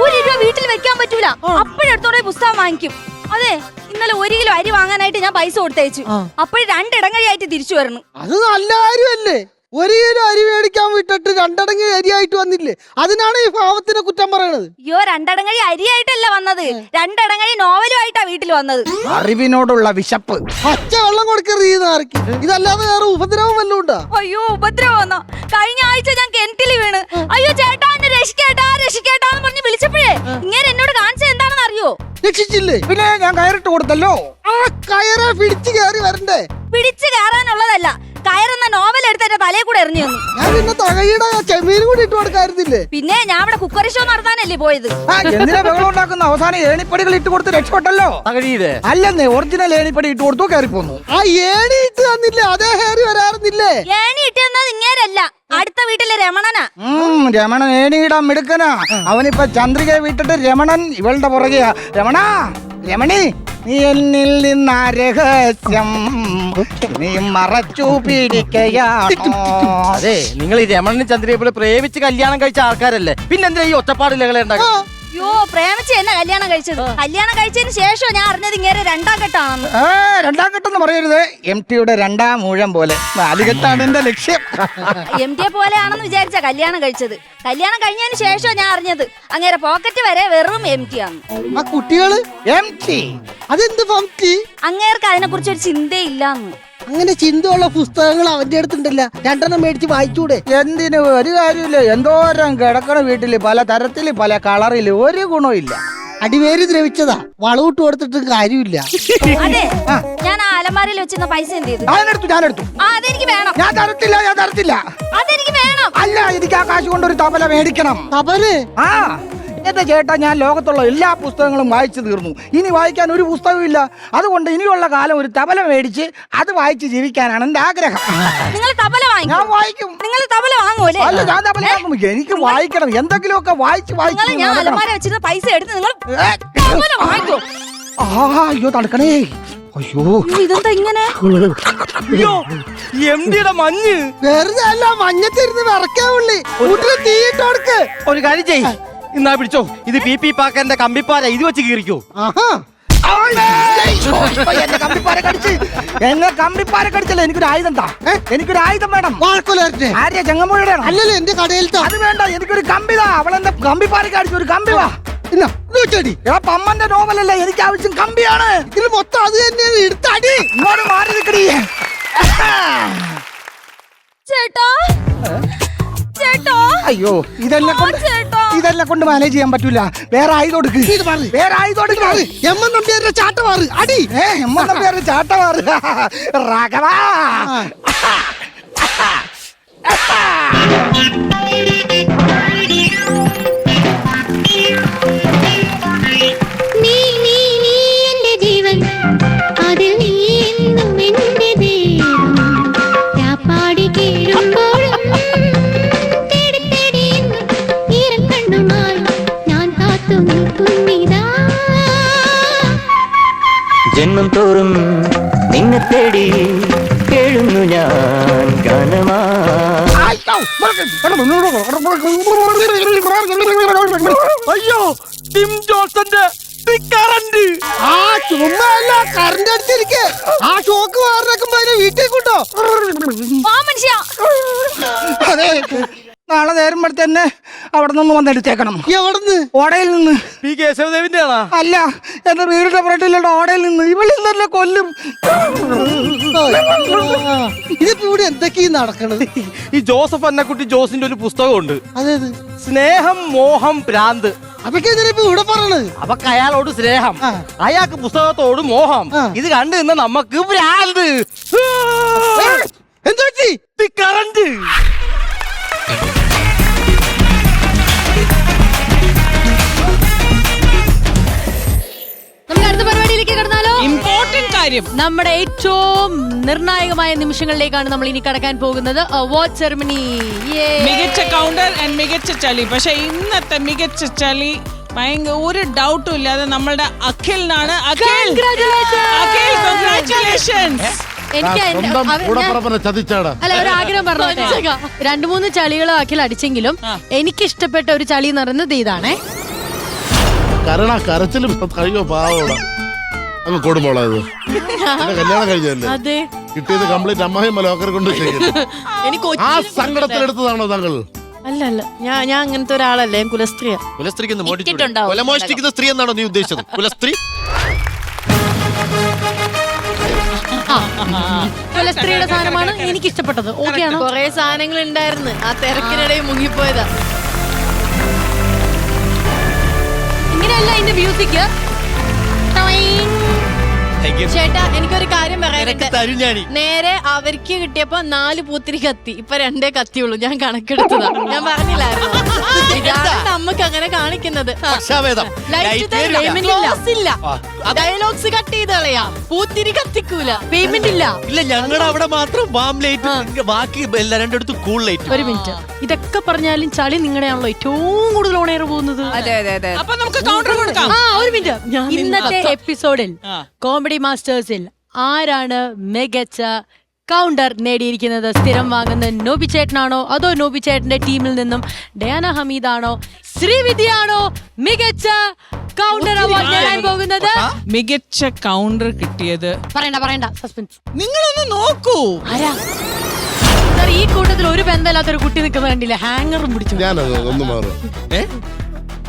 Speaker 9: 1 രൂപ വീട്ടിൽ വെക്കാൻ പറ്റൂല. അപ്പോഴെടുത്തോടെ പുസ്തകം വാങ്ങിക്കും. അതെ, ഇന്നലെ 1 കിലോ അരി വാങ്ങാനായിട്ട് ഞാൻ പൈസ കൊടുത്തയച്ചു. അപ്പോഴും 2 ഇടങ്ങഴിയായിട്ട് തിരിച്ചു വരണം.
Speaker 11: അത് നല്ല കാര്യമല്ലേ? 1 കിലോ അരി മേടിക്കാൻ വിട്ടിട്ട് 2 അടങ്ങി അരിയായിട്ട് വന്നില്ലേ? അതിനാണ് ഈ പാവത്തിനെ കുറ്റം പറയണത്.
Speaker 9: അയ്യോ 2 ഇടങ്ങഴി അരിയായിട്ടല്ല വന്നത്, 2 ഇടങ്ങഴി നോവലുമായിട്ടാ വീട്ടിൽ വന്നത്.
Speaker 12: അറിവിനോടുള്ള വിശപ്പ്.
Speaker 11: പച്ച വെള്ളം കൊടുക്കറിയുന്നവർക്ക് ഇതല്ലാതെ വേറെ ഉപദ്രവം വല്ലതും ഉണ്ടാ?
Speaker 9: അയ്യോ ഉപദ്രവം. കഴിഞ്ഞ ആഴ്ച ഞാൻ കിണറ്റിൽ വീണ്. അയ്യോ ചേട്ടാ എന്നെ രക്ഷിക്കേട്ടാന്ന് പറഞ്ഞ് വിളിച്ചപ്പോഴേ ഇങ്ങനെ എന്നോട് കാണിച്ചത് എന്താണെന്ന് അറിയോ?
Speaker 11: രക്ഷിച്ചില്ലേ?
Speaker 12: പിന്നെ ഞാൻ കയറിട്ട് കൊടുത്തല്ലോ.
Speaker 11: ആ കയറെ പിടിച്ചു കയറി വരണ്ടേ?
Speaker 9: പിടിച്ചു കയറാനുള്ളതല്ല, കയറുന്ന നോവൽ എടുത്ത് എന്റെ തലയിൽ കൂടെ എറിഞ്ഞു തന്നു.
Speaker 11: ഞാൻ പിന്നെ തകഴിയുടെ ചെമ്മീൻ കൂടി ഇട്ട് കൊടുക്കായിരുന്നില്ലേ?
Speaker 9: പിന്നെ ഞാൻ ഇവിടെ കുക്കറി ഷോ നടത്താനല്ലേ പോയത്.
Speaker 12: എന്തിനാ ബഹളം ഉണ്ടാക്കുന്ന? അവസാനം ഏണിപ്പടികൾ ഇട്ട് കൊടുത്ത് രക്ഷപ്പെട്ടല്ലോ.
Speaker 4: തകഴിയുടെ
Speaker 12: അല്ലെന്നേ, ഒറിജിനൽ ഏണിപ്പടി ഇട്ട് കൊടുത്തു, കയറി പോന്നു.
Speaker 11: ആ ഏണി ഇട്ട് തന്നില്ലേ? അതേ കയറി വരാറുന്നില്ലേ?
Speaker 9: ഏണി ഇട്ടുന്നത് ഇങ്ങേരല്ല, അടുത്ത വീട്ടിലെ രമണനാ.
Speaker 12: രമണൻ ഏണിയിടാൻ മിടുക്കനാ. അവനിപ്പോ ചന്ദ്രികയെ വിട്ടിട്ട് രമണൻ ഇവളുടെ പുറകെയാ. രമണി നീ എന്നിൽ നിന്ന രഹസ്യം നീ മറച്ചു പിടിക്കയാണോ?
Speaker 4: അതെ, നിങ്ങൾ ഈ രമണനും ചന്ദ്രയെ പോലെ പ്രേമിച്ച് കല്യാണം കഴിച്ച ആൾക്കാരല്ലേ, പിന്നെന്തിനാ ഈ ഒറ്റപ്പാടിലകളെ ഉണ്ടാക്കുക?
Speaker 9: അയ്യോ പ്രേമിച്ച് എന്നെ കല്യാണം കഴിച്ചത്. കല്യാണം കഴിച്ചതിന് ശേഷം ഞാൻ അറിഞ്ഞത് ഇങ്ങനെ 2ാം ഘട്ടമാണെന്ന്.
Speaker 12: രണ്ടാം ഘട്ടം പറയരുത്. MTയുടെ 2ാം ഊഴം പോലെ 4 ഘട്ടമാണ് എന്റെ ലക്ഷ്യം.
Speaker 9: MT പോലെയാണെന്ന് വിചാരിച്ച കല്യാണം കഴിച്ചത്. കല്യാണം കഴിഞ്ഞതിന് ശേഷം ഞാൻ അറിഞ്ഞത് അങ്ങേരെ പോക്കറ്റ് വരെ വെറും MT ആണ്.
Speaker 11: ആ കുട്ടികള്
Speaker 12: MT
Speaker 11: അതെന്ത് ഫംറ്റി?
Speaker 9: അങ്ങേർക്ക് അതിനെ കുറിച്ച് ഒരു ചിന്തയില്ലാന്ന്.
Speaker 11: അങ്ങനെ ചിന്തയുള്ള പുസ്തകങ്ങൾ അവന്റെ അടുത്തുണ്ടല്ല, 2 മേടിച്ച് വായിച്ചൂടെ?
Speaker 12: എന്തിനു? ഒരു കാര്യമില്ല. എന്തോരം കിടക്കണ വീട്ടില്, പല തരത്തില് പല കളറില്, ഒരു ഗുണമില്ല.
Speaker 11: അടിവേര് ദ്രവിച്ചതാ, വളവിട്ട് കൊടുത്തിട്ടും കാര്യമില്ല.
Speaker 9: അതെ, ഞാൻ ആ അലമാരയിൽ വെച്ചിരുന്ന പൈസ എന്ത് ചെയ്തു?
Speaker 12: ഞാനെടുത്തു.
Speaker 9: അതെനിക്ക് വേണം.
Speaker 12: ഞാൻ തരത്തില്ല.
Speaker 9: അതെനിക്ക് വേണം.
Speaker 12: അല്ല, എനിക്ക് ആ കാശ് കൊണ്ട് ഒരു തബല മേടിക്കണം.
Speaker 11: തബല്?
Speaker 12: ആ എന്റെ ചേട്ടാ, ഞാൻ ലോകത്തുള്ള എല്ലാ പുസ്തകങ്ങളും വായിച്ചു തീർന്നു. ഇനി വായിക്കാൻ ഒരു പുസ്തകവും ഇല്ല. അതുകൊണ്ട് ഇനിയുള്ള കാലം ഒരു തബല മേടിച്ച് അത് വായിച്ച് ജീവിക്കാനാണ് എന്റെ ആഗ്രഹം.
Speaker 9: നിങ്ങൾ തബല വാങ്ങിക്കും?
Speaker 12: ഞാൻ വായിക്കും.
Speaker 9: നിങ്ങൾ തബല വാങ്ങൂലേ?
Speaker 12: അല്ല, ഞാൻ തബല വാങ്ങും. എനിക്ക് വായിക്കണം, എന്തെങ്കിലുമൊക്കെ വായിച്ച്
Speaker 9: ഞാൻ അലമാര വെച്ചിരുന്ന പൈസ എടുത്ത് നിങ്ങൾ തബല വാങ്ങിക്കോ.
Speaker 12: അയ്യോ തടുക്കണേ. അയ്യോ
Speaker 9: ഇതെന്താ ഇങ്ങനെ?
Speaker 4: അയ്യോ MTയുടെ മഞ്ഞ്.
Speaker 11: വെറുതെ അല്ല, മഞ്ഞത്തിരുന്ന് വിറക്കാവുള്ളി. തീയിട്ട് കൊടുക്ക്.
Speaker 4: ഒരു കാര്യം ചെയ്യ്, ഇന്നാ പിടിച്ചോ. ഇത് PP പാക്കന്റെ കമ്പിപ്പാര, ഇത് വെച്ച് കീറിക്കോ.
Speaker 12: എന്നെ കമ്പിപ്പാര കടിച്ചല്ലേ. എനിക്കൊരു ആയുധം താ. എനിക്കൊരു ആയുധം വേണം. ആര്യ ചെങ്ങമ്പുഴയുടെ
Speaker 11: അല്ലല്ലോ എന്റെ കടയിലത്തെ.
Speaker 12: അത് വേണ്ട, എനിക്കൊരു കമ്പിതാ. അവളെന്റെ കമ്പിപ്പാരക്ക് അടിച്ചു. ഒരു കമ്പി വാ. പമ്മന്റെ നോവലല്ലേ, എനിക്ക് ആവശ്യം കമ്പിയാണ്.
Speaker 11: ഇതിൽ മൊത്തം അത് തന്നെയാണ്. എടുത്തടി.
Speaker 12: ഇങ്ങോട്ട് മാറി നിൽക്കടി.
Speaker 9: ചേട്ടാ
Speaker 12: അയ്യോ, ഇതെല്ലാം കൊണ്ട് മാനേജ് ചെയ്യാൻ പറ്റൂല. വേറെ ആയുധം കൊടുക്ക്.
Speaker 11: എമ്മൻ നമ്പ്യാരുടെ ചാട്ടമാറ് അടി.
Speaker 12: എമ്മൻ നമ്പ്യാരുടെ ചാട്ടമാറ്. രാഘവാ.
Speaker 6: ജന്മം തോറും നിന്നെ തേടി എഴുന്നു ഞാൻ ഗാനമാ.
Speaker 4: അയ്യോ ടിം ജോൺസന്റെ കറണ്ട്.
Speaker 11: ആ ചുമ്മാ അല്ല കറണ്ട് അടിച്ചിരിക്കെ ആ ഷോക്ക് മാറിനേക്കുമ്പോ അതിനെ വീട്ടിൽ കൊണ്ടോ.
Speaker 12: അതെ, നാളെ നേരം തന്നെ അവിടെ നിന്ന് വന്നെടുത്തേക്കണം.
Speaker 11: എവിടുന്ന്?
Speaker 12: ഓടയിൽ നിന്ന്.
Speaker 4: പി കേശവദേവിന്റെ ആണോ?
Speaker 12: അല്ല, എന്റെ വീടിന്റെ പുറത്തിലുള്ള ഓടയിൽ നിന്ന്. ഇവളിൽ തന്നെ കൊല്ലും.
Speaker 11: ഇതിപ്പോ ഇവിടെ എന്തൊക്കെയാ നടക്കണത്?
Speaker 4: ഈ ജോസഫ് അന്നക്കുട്ടി ജോസിന്റെ ഒരു പുസ്തകമുണ്ട്,
Speaker 11: അതേത്?
Speaker 4: സ്നേഹം മോഹം ഭ്രാന്ത്.
Speaker 11: അപ്പൊക്കെ ഇതിനിപ്പോ ഇവിടെ പറയണത്?
Speaker 4: അവക്ക് അയാളോട് സ്നേഹം, അയാൾക്ക് പുസ്തകത്തോട് മോഹം. ഇത് കണ്ടു നിന്ന നമുക്ക് ഭ്രാന്ത്.
Speaker 11: എന്താ പറ്റി?
Speaker 4: കറണ്ട്.
Speaker 1: നമുക്ക് അടുത്ത പരിപാടിയിലേക്ക് കടന്നാലോ?
Speaker 3: ഇമ്പോർട്ടന്റ് കാര്യം.
Speaker 1: നമ്മുടെ ഏറ്റവും നിർണായകമായ നിമിഷങ്ങളിലേക്കാണ് നമ്മൾ ഇനി കടക്കാൻ പോകുന്നത്. Award ceremony.
Speaker 3: മികച്ച കൗണ്ടർ ആൻഡ് മികച്ച ചളി. പക്ഷെ ഇന്നത്തെ മികച്ച ചളി ഒരു ഡൗട്ടും ഇല്ലാതെ നമ്മളുടെ അഖിലിനാണ്. അഖിൽ, കൺഗ്രാറ്റുലേഷൻസ്.
Speaker 1: എനിക്ക്
Speaker 2: ചതിച്ചാടാ.
Speaker 1: അല്ല, ഒരു ആഗ്രഹം പറഞ്ഞോട്ടെ. 2-3 ചളികൾ അഖിൽ അടിച്ചെങ്കിലും എനിക്ക് ഇഷ്ടപ്പെട്ട ഒരു ചളി എന്ന് പറയുന്നത് ഇതാണേ.
Speaker 2: കരച്ചിലും കഴിയോ പാവോടാ അങ്ങ് കൊടുമ്പോളത്. കല്യാണം കഴിഞ്ഞല്ലേ?
Speaker 1: അതെ,
Speaker 2: കിട്ടിയത് കംപ്ലീറ്റ് അമ്മായിമ്മ ലോക്കർ കൊണ്ട്
Speaker 1: എനിക്ക്
Speaker 2: ആ സങ്കടത്തിലെടുത്തതാണോ താങ്കൾ?
Speaker 1: അല്ല ഞാൻ അങ്ങനത്തെ ഒരാളല്ലേ. ഞാൻ കുലസ്ത്രീയാ.
Speaker 7: കൊലമോഷ്ടിക്കുന്ന സ്ത്രീ എന്നാണോ നീ ഉദ്ദേശിച്ചത്? കുലസ്ത്രീ.
Speaker 1: കുലസ്ത്രീയുടെ സാധനമാണ് എനിക്ക് ഇഷ്ടപ്പെട്ടത്. ഓക്കെ ആണോ?
Speaker 13: കൊറേ സാധനങ്ങൾ ഉണ്ടായിരുന്നു, ആ തിരക്കിനിടയിൽ മുങ്ങിപ്പോയതാ.
Speaker 1: ഇങ്ങനെയല്ല ഇതിന്റെ മ്യൂസിക്.
Speaker 13: ചേട്ടാ, എനിക്കൊരു കാര്യം പറയാനുണ്ട്. നേരെ അവർക്ക് കിട്ടിയപ്പോ 4 പൂത്തിരി കത്തി, ഇപ്പൊ 2 കത്തിയുള്ളൂ. ഞാൻ കണക്കെടുത്തതാ, ഞാൻ പറഞ്ഞില്ലായിരുന്നു. ഇതാണ് നമുക്ക് അങ്ങനെ കാണിക്കുന്നത്. ഡയലോഗ്സ് കട്ട് ചെയ്ത് കളയാം, പൂത്തിരി കത്തിക്കൂല, പേയ്മെന്റ് ഇല്ല.
Speaker 7: ഇല്ല, ഞങ്ങളുടെ അവിടെ മാത്രം ബാം ലൈറ്റ്, ബാക്കി രണ്ടിടത്ത് കൂൾ ലൈറ്റ്.
Speaker 1: ഒരു മിനിറ്റ്, ഇതൊക്കെ പറഞ്ഞാലും ചളി നിങ്ങളുടെയാണല്ലോ ഏറ്റവും കൂടുതൽ ഓണയർ പോകുന്നത്.
Speaker 13: അതെ അതെ അതെ.
Speaker 3: അപ്പൊ നമുക്ക് കൗണ്ടർ കൊടുക്കാം.
Speaker 1: ഒരു മിനിറ്റ്, ഇന്നത്തെ എപ്പിസോഡിൽ കോമഡി മാസ്റ്റേഴ്സിൽ ആരാണ് മികച്ച കൗണ്ടർ നേടിയിരിക്കുന്നത്? സ്ഥിരം വാങ്ങുന്ന നോബി ചേട്ടനാണോ, അതോ നോബി ചേട്ടന്റെ ടീമിൽ നിന്നും ഡയാന ഹമീദാണോ, ശ്രീവിദ്യയാണോ മികച്ച കൗണ്ടർ അവാർഡ് നേടാൻ പോകുന്നത്?
Speaker 3: മികച്ച കൗണ്ടർ കിട്ടിയത്
Speaker 1: പറയണ്ട സസ്പെൻസ്.
Speaker 3: നിങ്ങളൊന്ന് നോക്കൂ.
Speaker 1: ആരാ? ഈ കൂട്ടത്തിൽ ഒരു ബന്ധമില്ലാത്തൊരു കുട്ടി നിൽക്കുന്നത് കണ്ടില്ല, ഹാങ്ങറും പിടിച്ചു.
Speaker 2: ഞാനത് ഒന്ന് മാറും.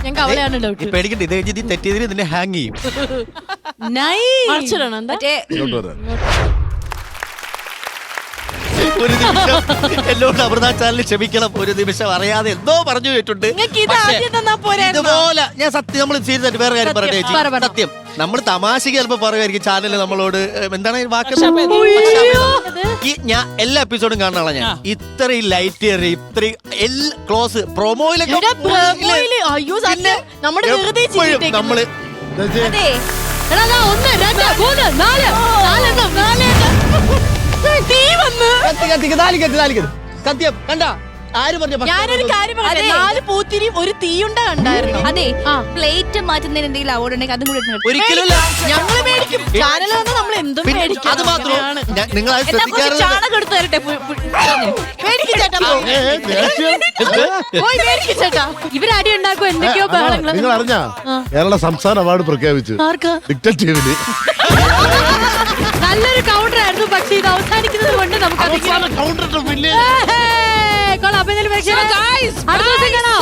Speaker 1: ഞങ്ങൾക്ക് അവളെയാണ് ഡൗട്ട്.
Speaker 7: പേടിക്കണ്ട, ഇത് കഴിഞ്ഞ് തെറ്റിയതിന് നിന്നെ ഹാങ് ചെയ്യും. ഒരു നിമിഷം എന്നോട് അമൃത ചാനലിൽ ക്ഷമിക്കണം. ഒരു നിമിഷം അറിയാതെ എന്തോ പറഞ്ഞു കേട്ടിട്ടുണ്ട്. ഇതുപോലെ ഞാൻ സത്യം, നമ്മൾ സീരിയസ് ആയിട്ട് വേറെ കാര്യം പറയട്ടെ ചേച്ചി. സത്യം, നമ്മൾ തമാശക്ക് ചിലപ്പോ പറയുമായിരിക്കും ചാനലിൽ നമ്മളോട് എന്താണ് വാക്ക്. ഞാൻ എല്ലാ എപ്പിസോഡും കാണാനുള്ള ഞാൻ ഇത്രയും ലൈറ്റ് ഇത്രയും ക്ലോസ് പ്രൊമോയിലൊക്കെ നമ്മള് സത്യം കണ്ട ആര് പറഞ്ഞു?
Speaker 13: ഞാനൊരു കാര്യം പറയാം, 4 പൂത്തിരിയും ഒരു തീയുണ്ട കണ്ടായിരുന്നു. അതെ, പ്ലേറ്റ് മാറ്റുന്നതിന് എന്തെങ്കിലും അവാർഡ് ഉണ്ടെങ്കിൽ അതും കൂടെ
Speaker 7: ഒരിക്കലും
Speaker 13: ഞങ്ങള് മേടിക്കും. ചാനൽ വന്നാൽ നമ്മൾ എന്തും മേടിക്കും.
Speaker 7: അത് മാത്രം നിങ്ങൾ
Speaker 13: ചാണകം എടുത്ത് തരട്ടെ. മേടിക്കും ചേട്ടാ, പോയി മേടിക്കും ചേട്ടാ.
Speaker 1: ഇവരടി ഉണ്ടാക്കും എന്തൊക്കെയോ ബഹളങ്ങൾ.
Speaker 2: നിങ്ങൾ അറിഞ്ഞാ കേരള സംസ്ഥാന അവാർഡ് പ്രഖ്യാപിച്ചു ഡിറ്റക്റ്റീവിന്.
Speaker 1: നല്ലൊരു കൗണ്ടർ ആയിരുന്നു, പക്ഷെ ഇത് അവസാനിക്കുന്നത് കൊണ്ട് നമുക്ക്
Speaker 2: കൗണ്ടർ
Speaker 1: അടുത്ത ദിവസം കാണാം.